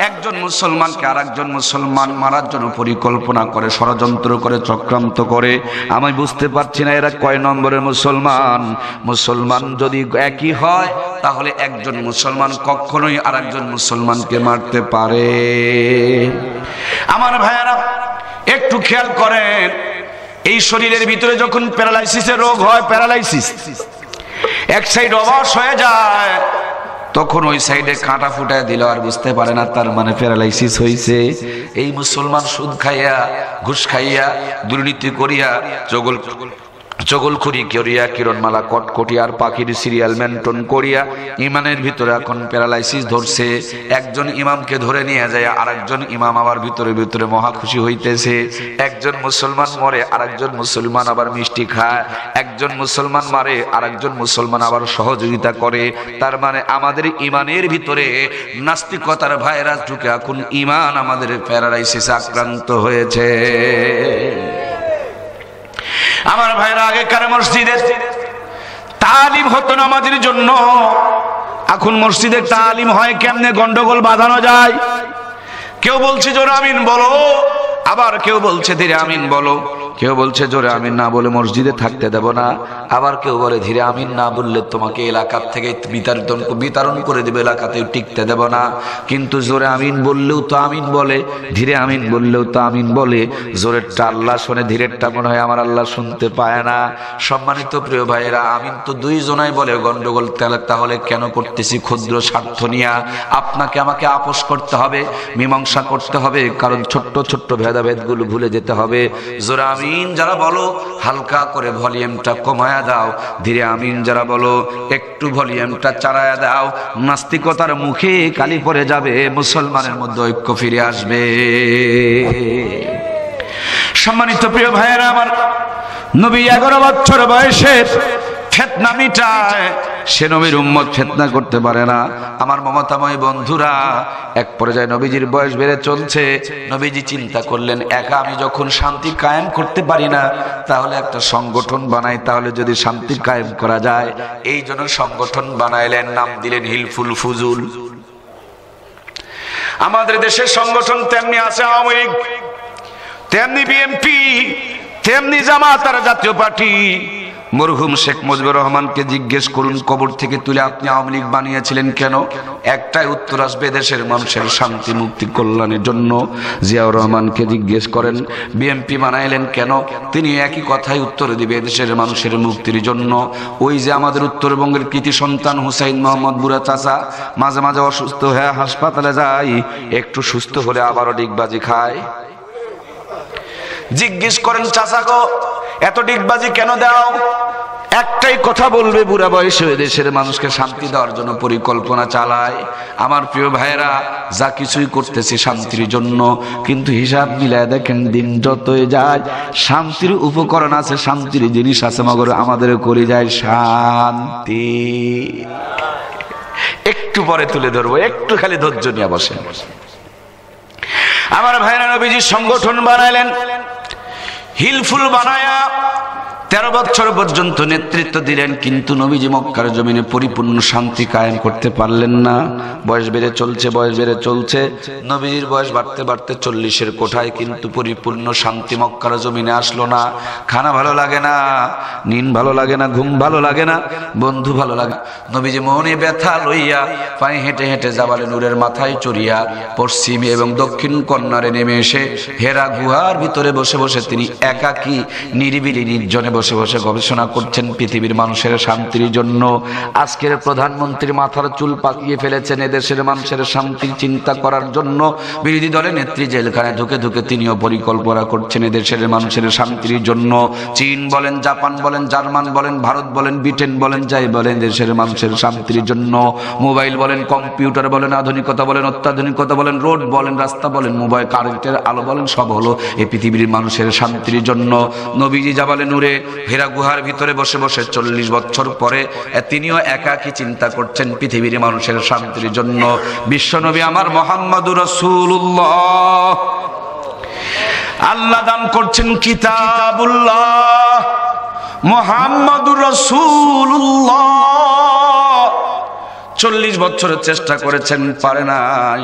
একজন মুসলমানকে আর একজন মুসলমান মারার জন্য পরিকল্পনা করে, ষড়যন্ত্র করে, চক্রান্ত করে। আমি বুঝতে পারছি না এরা কয় নম্বরের মুসলমান। মুসলমান যদি একই হয়, তাহলে একজন মুসলমান কখনোই আর একজন মুসলমানকে মারতে পারে। আমার ভাইয়েরা একটু খেয়াল করেন, এই শরীরের ভিতরে যখন প্যারালাইসিসের রোগ হয়, প্যারালাইসিস এক সাইড অবশ হয়ে যায়, তখন ওই সাইডে কাঁটা ফুটায় দিল, আর বুঝতে পারে না তার মানে প্যারালাইসিস হয়েছে। এই মুসলমান সুদ খাইয়া, ঘুষ খাইয়া, দুর্নীতি করিয়া, চগলখুরি করিয়া, কিরণমালা কটকটিয়ার পাখির সিরিয়াল মেনটেন করিয়া ইমানের ভিতরে এখন প্যারালাইসিস ধরছে। একজন ইমামকে ধরে নিয়ে যায়, আর একজন ইমাম আবার ভিতরে ভিতরে মহা খুশি হইতেছে। একজন মুসলমান মরে, আর একজন মুসলমান আবার মিষ্টি খায়। একজন মুসলমান মারে, আর একজন মুসলমান আবার সহযোগিতা করে। তার মানে আমাদের ইমানের ভিতরে নাস্তিকতার ভাইরাস ঢুকে এখন ইমান আমাদের প্যারালাইসিসে আক্রান্ত হয়েছে। আমার ভাইরা, আগেকার মসজিদে তালিম হতো নামাজের জন্য, এখন মসজিদে তালিম হয় কেমনে, গন্ডগোল বাঁধানো যায়। কেউ বলছে জোরে আমিন বলো, আবার কেউ বলছে ধীরে আমিন বলো। কেউ বলছে জোরে আমিন না বলে মসজিদে থাকতে দেব না, আবার কেউ বলে ধীরে আমিন না বললে তোমাকে এলাকার থেকে বিতরণ করে দেবে, এলাকাতেও টিকতে দেব না। কিন্তু জোরে আমিন বললেও তো আমিন বলে, ধীরে আমিন বললেও তো আমিন বলে। জোরেরটা আল্লাহ শোনে, ধীরেরটা মনে হয় আমার আল্লাহ শুনতে পায় না। সম্মানিত প্রিয় ভাইয়েরা, আমিন তো দুইজনাই বলে, গন্ডগোল তাহলে কেন করতেছি? ক্ষুদ্র স্বার্থ নিয়া আপনাকে আমাকে আপোষ করতে হবে, মীমাংসা করতে হবে, কারণ ছোট্ট ছোট্ট ভেদাভেদগুলো ভুলে যেতে হবে। জোরে আমিন যারা বলো, হালকা করে ভলিউমটা কমায়া দাও। ধীরে আমিন যারা বলো, একটু ভলিউমটা চালায়া দাও। নাস্তিকতার মুখে কালি পড়ে যাবে, মুসলমানের মধ্যে ঐক্য ফিরে আসবে। সম্মানিত প্রিয় ভাইয়েরা আমার, নবী 11 বছর বয়সে ফিতনা মিটায় সে নবীর উম্মত ফিতনা করতে পারে না। আমার মমতাময় বন্ধুরা, এক পর্যায়ে নবীজির বয়স বেড়ে চলছে। নবীজি চিন্তা করলেন, একা আমি যখন শান্তি কায়েম করতে পারি না, তাহলে একটা সংগঠন বানাই, তাহলে যদি শান্তি কায়েম করা যায়। এই জন্য সংগঠন বানাইলেন, নাম দিলেন হিলফুল ফুজুল। আমাদের দেশের সংগঠন তেমনি আছে আওয়ামী লীগ, তেমনি বিএনপি, তেমনি জামাত আর জাতীয় পার্টি। মরহুম শেখ মুজিবুর রহমানকে জিজ্ঞেস করুন, কবর থেকে তুলে আপনি আওয়ামী লীগ বানিয়েছিলেন কেন? একটাই উত্তর আসবে, দেশের মানুষের শান্তি মুক্তি কল্যাণের জন্য। জিয়াউর রহমানকে জিজ্ঞেস করেন বিএনপি বানাইলেন কেন? তিনি একই কথাই উত্তর দিবে, দেশের মানুষের মুক্তির জন্য। ওই যে আমাদের উত্তরবঙ্গের কৃতি সন্তান হুসাইন মোহাম্মদ বুড়া চাচা মাঝে মাঝে অসুস্থ হয়ে হাসপাতালে যায়, একটু সুস্থ হলে আবারও ডিগবাজি খায়। জিজ্ঞেস করেন, চাচা গো এত ডিগবাজি কেন দাও? একটাই কথা বলবে, বুড়া বয়সে দেশের মানুষকে শান্তি দেওয়ার জন্য পরিকল্পনা চালায়। আমার প্রিয় ভাইয়েরা, যা কিছুই করতেছি শান্তির জন্য, কিন্তু হিসাব মিলায় দেখেন দিন যতই যায় শান্তির উপকরণ আছে, শান্তির জিনিস আছে, মগর আমাদের করে যায় শান্তি। একটু পরে তুলে ধরবো, একটু খালি ধৈর্য নিয়ে বসেন। আমার ভাইরা নবীজি সংগঠন বানাইলেন, হিলফুল বানায়া 13 বছর পর্যন্ত নেতৃত্ব দিলেন, কিন্তু নবীজি মক্কার জমিনে পরিপূর্ণ শান্তি কায়েম করতে পারলেন না। বয়স বেড়ে চলছে, বয়স বেড়ে চলছে, নবীজির বয়স বাড়তে বাড়তে 40-এর কোঠায়, কিন্তু পরিপূর্ণ শান্তি মক্কার জমিনে আসলো না। খানা ভালো লাগে না, নিন ভালো লাগে না, ঘুম ভালো লাগে না, বন্ধু ভালো লাগে। নবীজি মনে ব্যথা লইয়া পায়ে হেঁটে হেঁটে জাবালে নূরের মাথায় চড়িয়া পশ্চিম এবং দক্ষিণ কর্নারে নেমে এসে হেরা গুহার ভিতরে বসে বসে তিনি একাকী নিরিবিলি নির্জনে বসে বসে গবেষণা করছেন পৃথিবীর মানুষের শান্তির জন্য। আজকের প্রধানমন্ত্রী মাথার চুল পাকিয়ে ফেলেছেন এদেশের মানুষের শান্তির চিন্তা করার জন্য। বিরোধী দলের নেত্রী জেলখানায় ঢুকে ঢুকে তিনিও পরিকল্পনা করছেন এদেশের মানুষের শান্তির জন্য। চীন বলেন, জাপান বলেন, জার্মান বলেন, ভারত বলেন, ব্রিটেন বলেন, যাই বলেন, দেশের মানুষের শান্তির জন্য। মোবাইল বলেন, কম্পিউটার বলেন, আধুনিকতা বলেন, অত্যাধুনিকতা বলেন, রোড বলেন, রাস্তা বলেন, মোবাইল, কারেন্টের আলো বলেন, সব হলো এই পৃথিবীর মানুষের শান্তির জন্য। নবীজি জাবালে নূরে হেরা গুহার ভিতরে বসে বসে 40 বছর পরে তিনিও একাকী চিন্তা করছেন পৃথিবীর মানুষের শান্তির জন্য। বিশ্বনবী আমার মুহাম্মদুর রাসূলুল্লাহ, আল্লাহ দান করছেন কিতাবুল্লাহ, মুহাম্মদুর রাসূলুল্লাহ 40 বছরের চেষ্টা করেছেন, পারে নাই।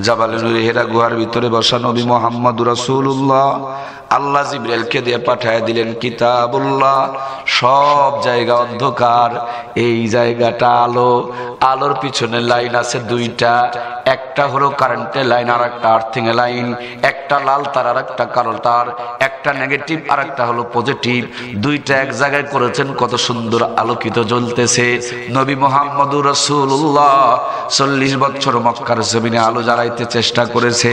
জাবালে নূরে হেরা গুহার ভিতরে বসা নবী মুহাম্মদুর রাসূলুল্লাহ আল্লাহ জিবরাইলকে দিয়ে পাঠিয়ে দিলেন কিতাবুল্লাহ। সব জায়গা অন্ধকার, এই জায়গাটা আলো। আলোর পিছনে লাইন আছে 2টা, একটা হলো কারেন্টের লাইন আর একটা আর্থিং এর লাইন, একটা লাল তার আর একটা কালো তার, একটা নেগেটিভ আর একটা হলো পজিটিভ। 2টা এক জায়গায় করেছেন, কত সুন্দর আলোকিত জ্বলতেছে। নবী মুহাম্মদুর রাসূলুল্লাহ 40 বছর মক্কার জমিনে আলো জ্বালাইতে চেষ্টা করেছে,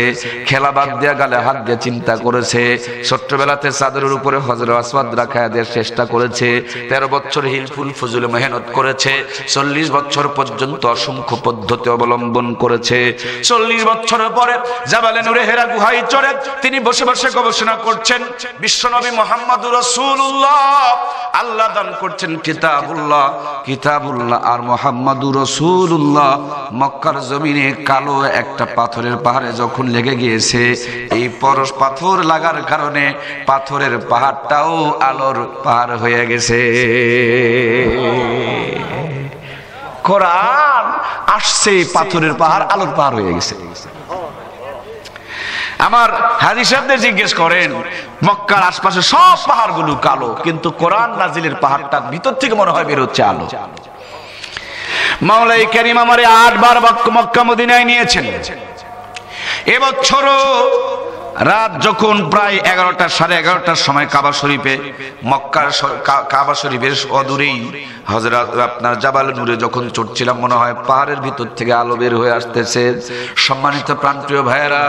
খেলা বাদ দিয়া গালে হাত দিয়ে চিন্তা করেছে, ছোট্টবেলাতে চাদরের উপরে হজরে আসওয়াদ রাখা দেওয়ার চেষ্টা করেছে, 13 বছর হিলফুল ফুজুল মেহনত করেছে, 40 বছর পর্যন্ত অসংখ্য পদ্ধতি অবলম্বন করেছে। 40 বছরের পরে জাবালে নূরে হেরা গুহায় চড়ে তিনি বসে বসে গবেষণা করছেন। বিশ্বনবী মুহাম্মদুর রাসূলুল্লাহ আল্লাহ দান করছেন কিতাবুল্লাহ, কিতাবুল্লাহ আর মুহাম্মদুর রাসূলুল্লাহ মক্কার জমিনে কালো একটা পাথরের পাহাড়ে যখন লেগে গিয়েছে, এই পরশ পাথর লাগার কারণে পাথরের পাহাড়টাও আলোর পাহাড় হয়ে গেছে। কোরআন আসছে, পাথরের পাহাড় আলোর পাহাড় হয়ে গেছে। আমার হাজী সাহেবদের জিজ্ঞেস করেন, মক্কার আশপাশে সব পাহাড়গুলো কালো, কিন্তু কোরআন নাজিলের পাহাড়টার ভিতর থেকে মনে হয় বের হচ্ছে আলো। মাওলাই কারীম আমারে 8 বার মক্কা মদিনায় নিয়েছেন। এবছরও রাত যখন প্রায় 11টা, 11:30টার সময় কাবা শরীফে, মক্কার কাবা শরীফের অদূরেই হযরত আপনার জাবাল নূরে যখন চড়ছিলাম, মনে হয় পাহাড়ের ভিতর থেকে আলো বের হয়ে আসতেছে। সম্মানিত প্রাণপ্রিয় ভাইয়েরা,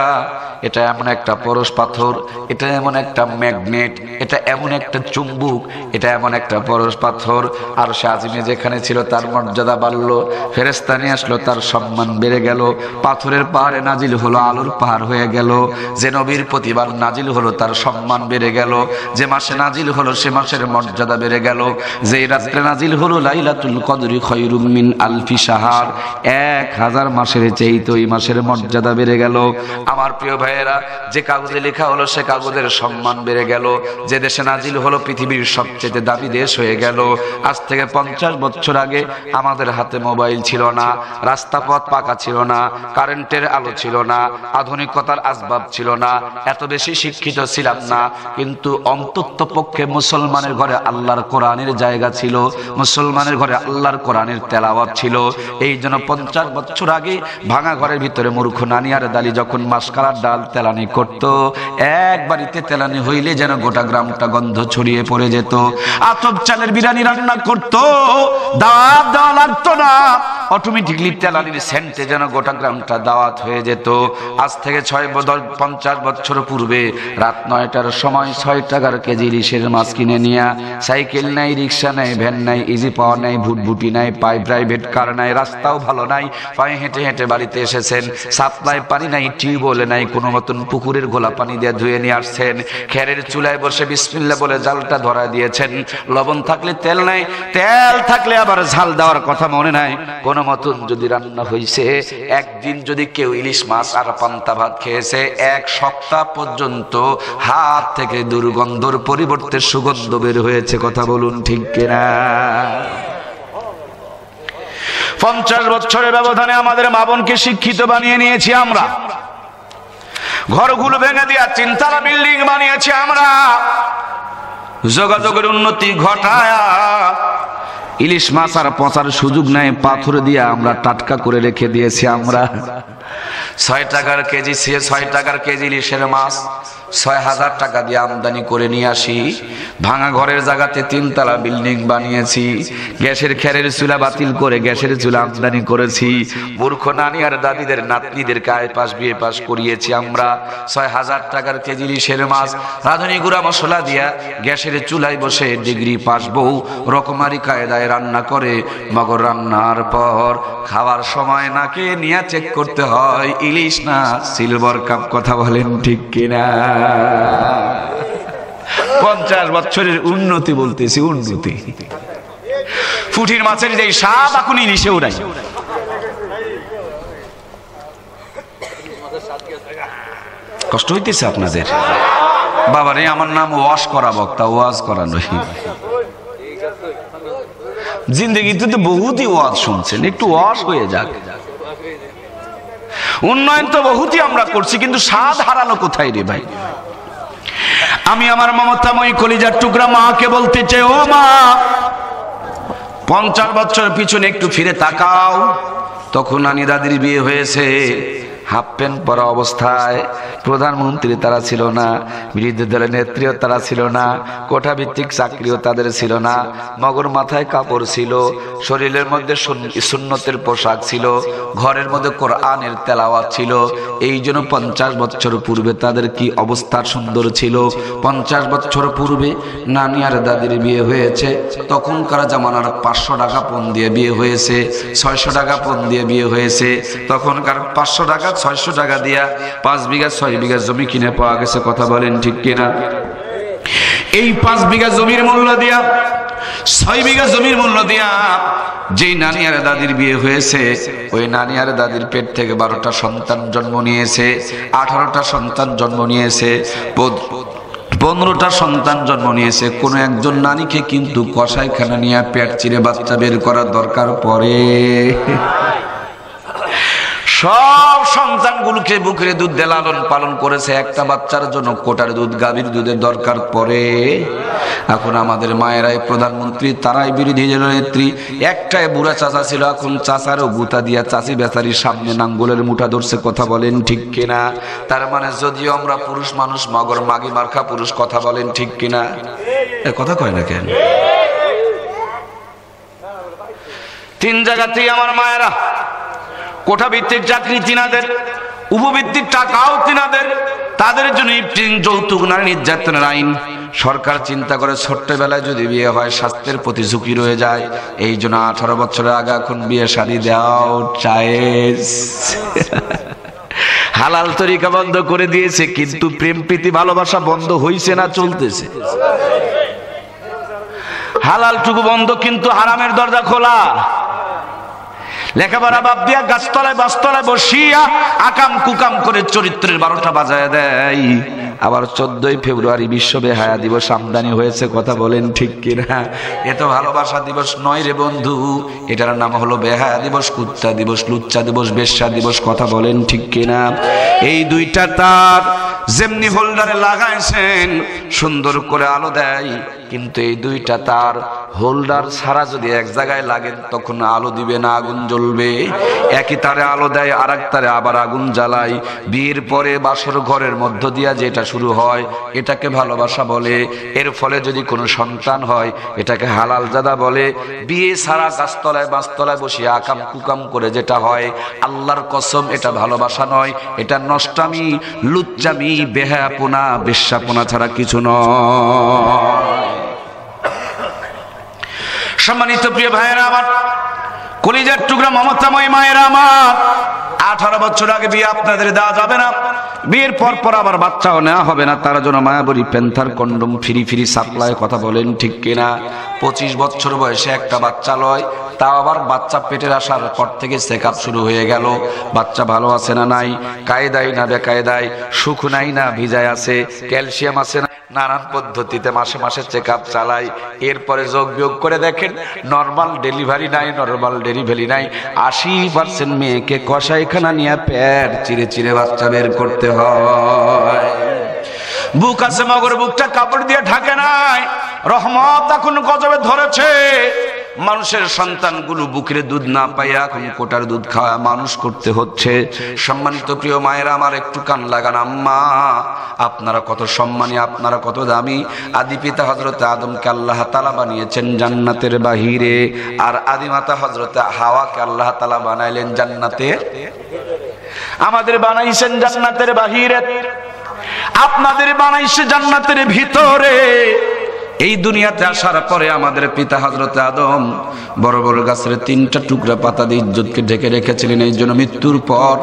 এটা এমন একটা পরশ পাথর, এটা এমন একটা ম্যাগনেট, এটা এমন একটা চুম্বক, এটা এমন একটা পরশ পাথর। আর সে আজিমে যেখানে ছিল তার মর্যাদা বাড়লো, ফেরেশতা নিয়ে আসলো, তার সম্মান বেড়ে গেল, পাথরের পাহাড়ে নাজিল হলো, আলোর পাহাড় হয়ে গেল। যে নবীর নবীর প্রতিবার নাজিল হলো তার সম্মান বেড়ে গেল, যে মাসে নাজিল হলো সে মাসের মর্যাদা বেড়ে গেল, যে রাত্রে নাজিল হলো লাইলাতুল কদরি খায়রুম মিন আলফি শাহর, 1000 মাসের চেয়ে ওই মাসের মর্যাদা বেড়ে গেল। আমার প্রিয় ভাইয়েরা, যে কাগজে লেখা হলো সে কাগজের সম্মান বেড়ে গেল, যে দেশে নাজিল হলো পৃথিবীর সবচেয়ে দামি দেশ হয়ে গেল। আজ থেকে 50 বছর আগে আমাদের হাতে মোবাইল ছিল না, রাস্তাপথ পাকা ছিল না, কারেন্টের আলো ছিল না, আধুনিকতার আসবাব ছিল না, এত বেশি শিক্ষিত ছিলাম না, কিন্তু অন্তত পক্ষে মুসলমানের ঘরে আল্লাহর কোরআনের জায়গা ছিল, মুসলমানের ঘরে আল্লাহর কোরআনের তেলাওয়াত ছিল। এই জন্য 50 বছর আগে ভাঙা ঘরের ভিতরে মূর্খ নানি আর দালি যখন মাসকালার ডাল তেলানি করত, এক বাড়িতে তেলানি হইলে যেন গোটা গ্রামটা গন্ধ ছড়িয়ে পড়ে যেত। আতপ চালের বিরিয়ানি রান্না করত, দাওয়াত দেওয়া লাগতো না, অটোমেটিকলি তেলানির সেন্টে যেন গোটা গ্রামটা দাওয়াত হয়ে যেত। আজ থেকে 50 বছর পূর্বে রাত 9টার সময় 6 টাকার কেজি ইলিশের মাছ কিনে নিয়ে সাইকেল নাই, রিক্সা নাই, ভ্যান নাই, ইজি পাওয়ার নাই, ভুটভুটি নাই, প্রাইভেট কার নাই, রাস্তাও ভালো নাই, পায়ে হেঁটে হেঁটে বাড়িতে এসেছেন, সাপ্লাই পানি নাই, টিউবওয়েল নাই, কোনো মতন পুকুরের গোলা পানি দিয়ে ধুয়ে নিয়ে আসছেন, খেরের চুলায় বসে বিসমিল্লাহ বলে জালটা ধরা দিয়েছেন, লবণ থাকলে তেল নাই, তেল থাকলে আবার ঝাল দেওয়ার কথা মনে নাই, কোনো মতন যদি রান্না হয়েছে। একদিন যদি কেউ ইলিশ মাছ আর পান্তা ভাত খেয়েছে, 1 সপ্তাহ পর্যন্ত হাত থেকে দুর্গন্ধর পরিবর্তে সুগন্ধ বের হয়েছে। কথা বলুন ঠিক কিনা? 50 বছরের ব্যবধানে আমাদের মা বোনকে শিক্ষিত বানিয়ে নিয়েছি আমরা, ঘরগুলো ভেঙে দিয়া 3 তলা বিল্ডিং বানিয়েছি আমরা, যোগাযোগের উন্নতি ঘটায় ইলিশ মাছ আর পচার সুযোগ নাই, পাথর দিয়ে আমরা টাটকা করে রেখে দিয়েছি আমরা। 6 টাকার কেজি, 6 টাকার কেজি ইলিশের মাছ 6000 টাকা দিয়ে আমদানি করে নিয়ে আসি, ভাঙা ঘরের জায়গাতে 3 তলা বিল্ডিং বানিয়েছি, গ্যাসের খেরের চুলা বাতিল করে গ্যাসের চুলা আমদানি করেছি, মূর্খ নানি আর দাদিদের নাতনিদের গায়ে পাশ বিয়ে পাশ করিয়েছি আমরা। 6000 টাকার কেজি ইলিশের মাছ রাঁধুনি গুঁড়া মশলা দিয়া গ্যাসের চুলায় বসে ডিগ্রি পাস বউ রকমারি কায়দায় রান্না করে, মগর রান্নার পর খাওয়ার সময় নাকে নিয়ে চেক করতে হয় ইলিশ না সিলভার কাপ। কথা বলেন ঠিক কিনা? 50 বছরের উন্নতি বলতেছি, উন্নতি। পুঁটির মাছের যে স্বাদ এখন ইলিশেও নাই। কষ্ট হইতেছে আপনাদের? বাবারে, আমার নাম ওয়াশ করা বক্তা, ওয়াজ করা নয়। জিন্দগিতে তো বহুতই ওয়াজ শুনছেন, একটু ওয়াশ হয়ে যাক। উন্নয়ন তো বহুতই আমরা করছি, কিন্তু স্বাদ হারালো কোথায় রে ভাই? আমি আমার মমতাময়ী কলিজার টুকরা মাকে বলতে চাই, ও মা, 50 বছর পিছনে একটু ফিরে তাকাও। তখন নানি দাদির বিয়ে হয়েছে, হাফ প্যান্ট পরা অবস্থায়, প্রধানমন্ত্রী তারা ছিল না, বিরোধী দলের নেত্রীও তারা ছিল না, কোঠা ভিত্তিক চাকরিও তাদের ছিল না, মগর মাথায় কাপড় ছিল, শরীরের মধ্যে সুন্নতের পোশাক ছিল, ঘরের মধ্যে কোরআনের তেলাওয়াত ছিল। এই জন্য 50 বছর পূর্বে তাদের কি অবস্থা সুন্দর ছিল। 50 বছর পূর্বে নানি আর দাদির বিয়ে হয়েছে, তখনকার জামানার 500 টাকা পণ দিয়ে বিয়ে হয়েছে, 600 টাকা পণ দিয়ে বিয়ে হয়েছে। তখনকার 500 টাকা 600 টাকা দিয়া 5 বিঘা 6 বিঘা জমি কিনে পাওয়া গেছে। কথা বলেন ঠিক কিনা? এই 5 বিঘা জমির মূল্য দিয়া, 6 বিঘা জমির মূল্য দিয়া যেই নানি আর দাদির বিয়ে হয়েছে, ওই নানি আর দাদির পেট থেকে 12টা সন্তান জন্ম নিয়েছে, 18টা সন্তান জন্ম নিয়েছে, 15টা সন্তান জন্ম নিয়েছে। কোন একজন নারীকে কিন্তু কসাইখানা নিয়ে পেট চিরে বাচ্চা বের করার দরকার পড়ে। সব সন্তানগুলোকে বুকের দুধ দিয়ে লালন পালন করেছে, একটা বাচ্চার জন্য কোটার দুধ, গাভীর দুধের দরকার পড়ে। এখন আমাদের মায়েরাই প্রধানমন্ত্রী, তারাই বিরোধী নেত্রী। একটাই বুড়া চাচা ছিল, এখন চাচারও গুতা দিয়া চাচি বেচারির সামনে নাঙ্গলের মুঠা ধরছে। কথা বলেন ঠিক কিনা? তার মানে যদিও আমরা পুরুষ মানুষ, মগর মাগি মার্কা পুরুষ। কথা বলেন ঠিক কিনা? কথা কয় না কেন? 3 জায়গাতেই আমার মায়েরা, কোঠা ভিত্তিক চাকরি তিনাদের, উপভিত্তিক টাকাও তিনাদের, তাদের জন্য যৌতুক নারী নির্যাতনের আইন। সরকার চিন্তা করে ছোট্টবেলায় যদি বিয়ে হয় স্বাস্থ্যের প্রতি ঝুঁকি রয়ে যায়, এই জন্য 18 বছরের আগে এখন বিয়ে শাদী দেওয়াও জায়েজ। হালাল তরিকা বন্ধ করে দিয়েছে, কিন্তু প্রেম প্রীতি ভালোবাসা বন্ধ হইছে না চলতেছে? হালালটুকু বন্ধ, কিন্তু হারামের দরজা খোলা। লেখাপড়া বাদ দিয়া গাছতলায় বাসতলায় বসিয়া আকাম কুকাম করে চরিত্রের 12টা বাজায় দেয়। আবার 14ই ফেব্রুয়ারি বিশ্ব বেহায়া দিবস আমদানি হয়েছে, কথা বলেন ঠিক কিনা? এ তো ভালোবাসা দিবস নয় রে বন্ধু, এটার নাম হলো বেহায়া দিবস, কুত্তা দিবস, লুচ্চা দিবস, বেশ্যা দিবস, কথা বলেন ঠিক কিনা? এই দুইটা তার যেমনি হোল্ডারে লাগাইছেন সুন্দর করে আলো দেয়, কিন্তু এই দুইটা তার হোল্ডার ছাড়া যদি এক জায়গায় লাগেন তখন আলো দিবে না, আগুন জ্বলবে। একই তারে আলো দেয়, আর এক তারে আবার আগুন জ্বালায়। বিয়ের পরে বাসর ঘরের মধ্য দিয়া যেটা শুরু হয় এটাকে ভালোবাসা বলে। এর ফলে যদি কোনো সন্তান হয় এটাকে হালাল জাদা বলে। বিয়ে ছাড়া গাছতলায় বাসতলায় বসে আকাম কুকাম করে যেটা হয়, আল্লাহর কসম এটা ভালোবাসা নয়, এটা নষ্টামি, লুচ্চামি, বেহায়াপনা, বেশ্যাপনা ছাড়া কিছু নয়। সম্মানিত প্রিয় ভাইয়েরা আমার, কলিজার টুকরা মমতাময় মায়েরা আমার, 18 বছর আগে বিয়ে আপনাদের দেওয়া যাবে না, বিয়ের পর আবার বাচ্চাও নেওয়া হবে না। তার জন্য মায়াবরী প্যান্থার কন্ডম ফ্রি সাপ্লাই, কথা বলেন ঠিক কিনা? 25 বছর বয়সে একটা বাচ্চা লয়, তাও আবার বাচ্চা পেটের আসার পর থেকে চেকআপ শুরু হয়ে গেল। বাচ্চা ভালো আছে না নাই, কায়দায় না বেকায়দায়, সুখ নাই না ভিজায় আছে, ক্যালসিয়াম আছে না, নানান পদ্ধতিতে মাসে মাসে চেকআপ চালাই। এরপরে যোগ বিয়োগ করে দেখেন নরমাল ডেলিভারি নাই, নরমাল ডেলিভারি নাই। 80% মেয়েকে কষাইখানা নিয়ে পেট চিরে চিরে বাচ্চা বের করতে হয়। বুক আছে মগর বুকটা কাপড় দিয়ে ঢাকে নাই। রহমত এখন গজবে ধরেছে। মানুষের সন্তানগুলো বুকের দুধ না পাইয়া এখন কোটার দুধ খাওয়া মানুষ করতে হচ্ছে। সম্মানিত প্রিয় মায়েরা আমার, একটু কান লাগান। আম্মা, আপনারা কত সম্মানী, আপনারা কত দামি। আদি পিতা হযরত আদমকে আল্লাহ তাআলা বানিয়েছেন জান্নাতের বাহিরে, আর আদি মাতা হযরত হাওয়াকে আল্লাহ তাআলা বানাইলেন জান্নাতের। আমাদের বানাইছেন জান্নাতের বাহিরে, আপনাদের বানাইছে জান্নাতের ভিতরে। এই দুনিয়াতে আসার পরে আমাদের পিতা হযরত আদম বড় বড় গাছের 3টা টুকরা পাতা দিয়ে ইজ্জতকে ঢেকে রেখেছিলেন। এই জন্য মৃত্যুর পর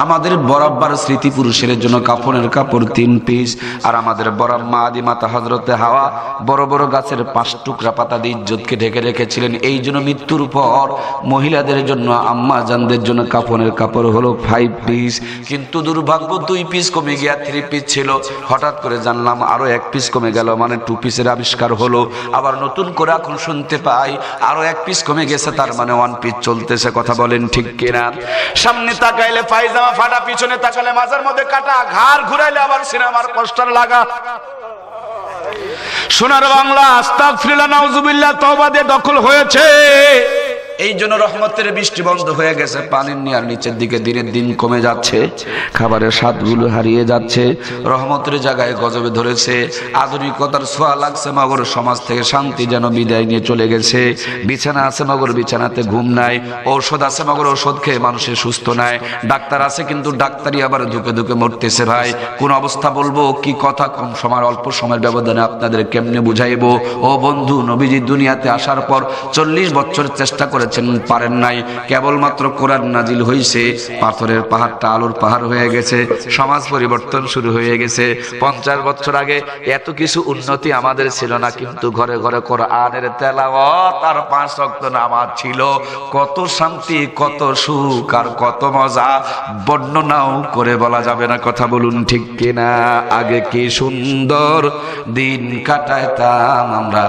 আমাদের বরাবর স্মৃতি পুরুষের জন্য কাফনের কাপড় 3 পিস, আর আমাদের বরাম্মা আদি মাতা হযরত হাওয়া বড় বড় গাছের 5 টুকরা পাতা দিয়ে ইজ্জতকে ঢেকে রেখেছিলেন। এই জন্য মৃত্যুর পর মহিলাদের জন্য, আম্মা জানদের জন্য কাফনের কাপড় হলো 5 পিস। কিন্তু দুর্ভাগ্য 2 পিস কমে গিয়া 3 পিস ছিল। হঠাৎ করে জানলাম আরো 1 পিস কমে গেল, মানে 2 পিসের আবিষ্কার হলো। আবার নতুন করে এখন শুনতে পাই আরো 1 পিস কমে গেছে, তার মানে 1 পিস চলতেছে, কথা বলেন ঠিক কিনা? সামনে তাকাইলে পায়জামা ফাটা, পিছনে তাকালে মাজার মধ্যে কাটা, ঘাড় ঘুরাইলে আবার সিনেমার পোস্টার লাগা। সোনার বাংলা আস্তাগফিরুল্লাহ নাউজুবিল্লাহ তওবা দিয়ে দখল হয়েছে। এই জন্য রহমতের বৃষ্টি বন্ধ হয়ে গেছে, পানির নিয়ার নিচের দিকে দিনের দিন কমে যাচ্ছে, খাবারের স্বাদগুলো হারিয়ে যাচ্ছে, রহমতের জায়গায় গজবে ধরেছে, আধুনিকতার ছোঁয়া লাগছে, মগর সমাজ থেকে শান্তি যেন বিদায় নিয়ে চলে গেছে। বিছানা আছে মগর বিছানাতে ঘুম নাই, ঔষধ আছে মগর ওষুধ খেয়ে মানুষের সুস্থ নাই, ডাক্তার আছে কিন্তু ডাক্তারি আবার ধুকে ধুকে মরতেছে। ভাই কোন অবস্থা বলবো, কি কথা, কম সময় অল্প সময়ের ব্যবধানে আপনাদের কেমনে বুঝাইবো? ও বন্ধু, নবীজি দুনিয়াতে আসার পর 40 বছর চেষ্টা করে পারেন নাই, কেবলমাত্র কোরআন নাজিল হয়েছে, পাথরের পাহাড়টা আলোর পাহাড় হয়ে গেছে, সমাজ পরিবর্তন শুরু হয়ে গেছে। 50 বছর আগে এত কিছু উন্নতি আমাদের ছিল না, কিন্তু ঘরে ঘরে কোরআনের তেলাওয়াত আর 5 ওয়াক্ত নামাজ ছিল। কত শান্তি, কত সুখ আর কত মজা, বর্ণনাও করে বলা যাবে না, কথা বলুন ঠিক কিনা? আগে কি সুন্দর দিন কাটাইতাম আমরা,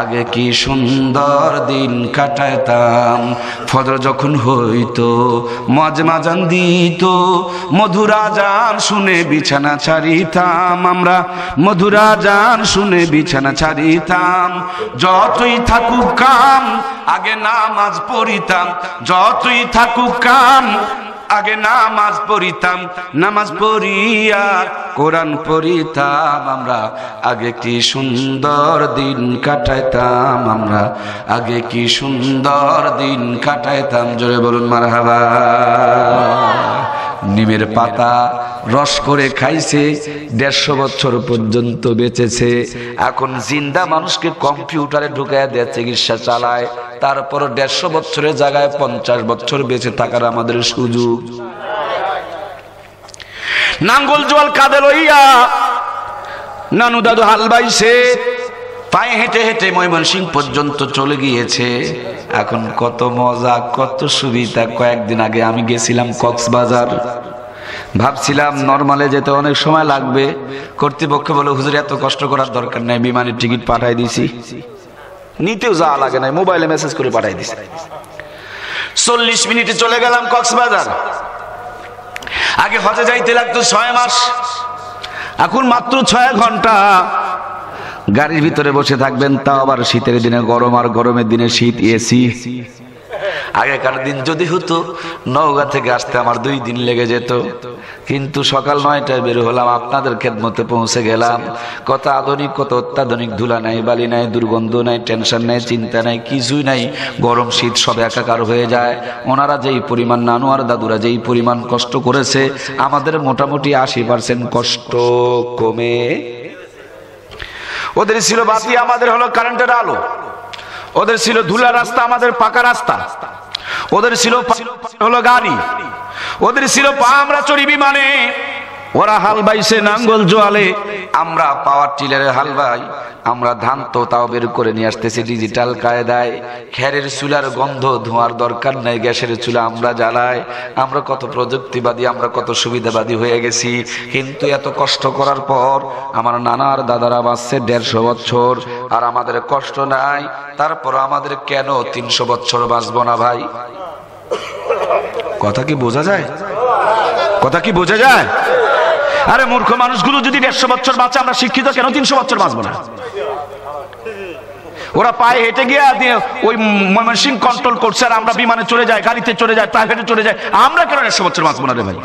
আগে কি সুন্দর দিন কাটাইতাম। ফজর যখন হইতো মাজান দিত, মধুর আযান শুনে বিছানা ছাড়িতাম আমরা, মধুর আযান শুনে বিছানা ছাড়িতাম। যতই থাকুক কাম আগে নামাজ পড়িতাম, যতই থাকুক কাম আগে নামাজ পড়িতাম, নামাজ পড়িয়া কোরআন পড়িতাম আমরা। আগে কি সুন্দর দিন কাটাইতাম আমরা, আগে কি সুন্দর দিন কাটাইতাম। জোরে বলুন মারহাবা। নিমের পাতা রস করে খাইছে, 150 বছর পর্যন্ত বেঁচেছে। এখন জিন্দা মানুষকে কম্পিউটারে ঢুকায় দেয়, চিকিৎসা চালায়, তারপর 150 বছরের জায়গায় 50 বছর বেঁচে থাকার আমাদের সুযোগ। নাঙ্গল জোয়াল কাঁধে লইয়া নানু দাদু হাল বাইছে, পায়ে হেঁটে হেঁটে ময়মনসিংহ পর্যন্ত চলে গিয়েছে। এখন কত মজা, কত সুবিধা। কয়েকদিন আগে আমি গেছিলাম কক্সবাজার, ভাবছিলাম নরমালে যেতে অনেক সময় লাগবে। কর্তৃপক্ষ বলে হুজুর এত কষ্ট করার দরকার নাই, বিমানের টিকিট পাঠাই দিছি, নিতেও যাওয়া লাগে নাই, মোবাইলে মেসেজ করে পাঠাই দিছি। 40 মিনিটে চলে গেলাম কক্সবাজার। আগে হজে যাইতে লাগতো 6 মাস, এখন মাত্র 6 ঘন্টা। গাড়ির ভিতরে বসে থাকবেন, তাও আবার শীতের দিনে গরম, আর গরমের দিনে শীত, এসি। আগেকার দিন যদি হতো নওগাঁ থেকে আসতে আমার 2 দিন লেগে যেত, কিন্তু সকাল 9টায় বের হলাম, আপনাদের খেদমতে পৌঁছে গেলাম। কত আধুনিক, কত অত্যাধুনিক, ধুলা নাই, বালি নাই, দুর্গন্ধ নাই, টেনশন নাই, চিন্তা নাই, কিছুই নাই। গরম শীত সব একাকার হয়ে যায়। ওনারা যেই পরিমাণ, নানু আর দাদুরা যেই পরিমাণ কষ্ট করেছে, আমাদের মোটামুটি 80% কষ্ট কমে। ওদের ছিল বাতি, আমাদের হলো কারেন্টের আলো। ওদের ছিল ধুলা রাস্তা, আমাদের পাকা রাস্তা। ওদের ছিল হলো গাড়ি, ওদের ছিল পা, আমরা চড়ি বিমানে। ওরা হাল বাইছে নাঙ্গল জোয়ালে, আমরা পাওয়ার টিলারে হাল বাই। আমরা ধান তো তাও বের করে নিয়ে আসতেছি ডিজিটাল কায়দায়। খেরের চুলার গন্ধ, ধোঁয়ার দরকার নাই, গ্যাসের চুলা আমরা জ্বালাই। আমরা কত প্রযুক্তিবাদী, আমরা কত সুবিধাবাদী হয়ে গেছি। কিন্তু এত কষ্ট করার পর আমার নানার দাদারা বাঁচছে 150 বছর, আর আমাদের কষ্ট নাই। তারপর আমাদের কেন 300 বছর বাঁচবো না ভাই? কথা কি বোঝা যায়? কথা কি বোঝা যায়? আরে মূর্খ মানুষগুলো যদি 150 বছর বাঁচে, আমরা শিক্ষিত কেন 300 বছর বাঁচবো না? ওরা পায়ে হেঁটে গিয়ে ওই ময়মনসিংহ কন্ট্রোল করছে, আর আমরা বিমানে চলে যাই, গাড়িতে চলে যাই, প্রাইভেটে চলে যাই। আমরা কেন 150 বছর বাঁচবো না রে ভাই?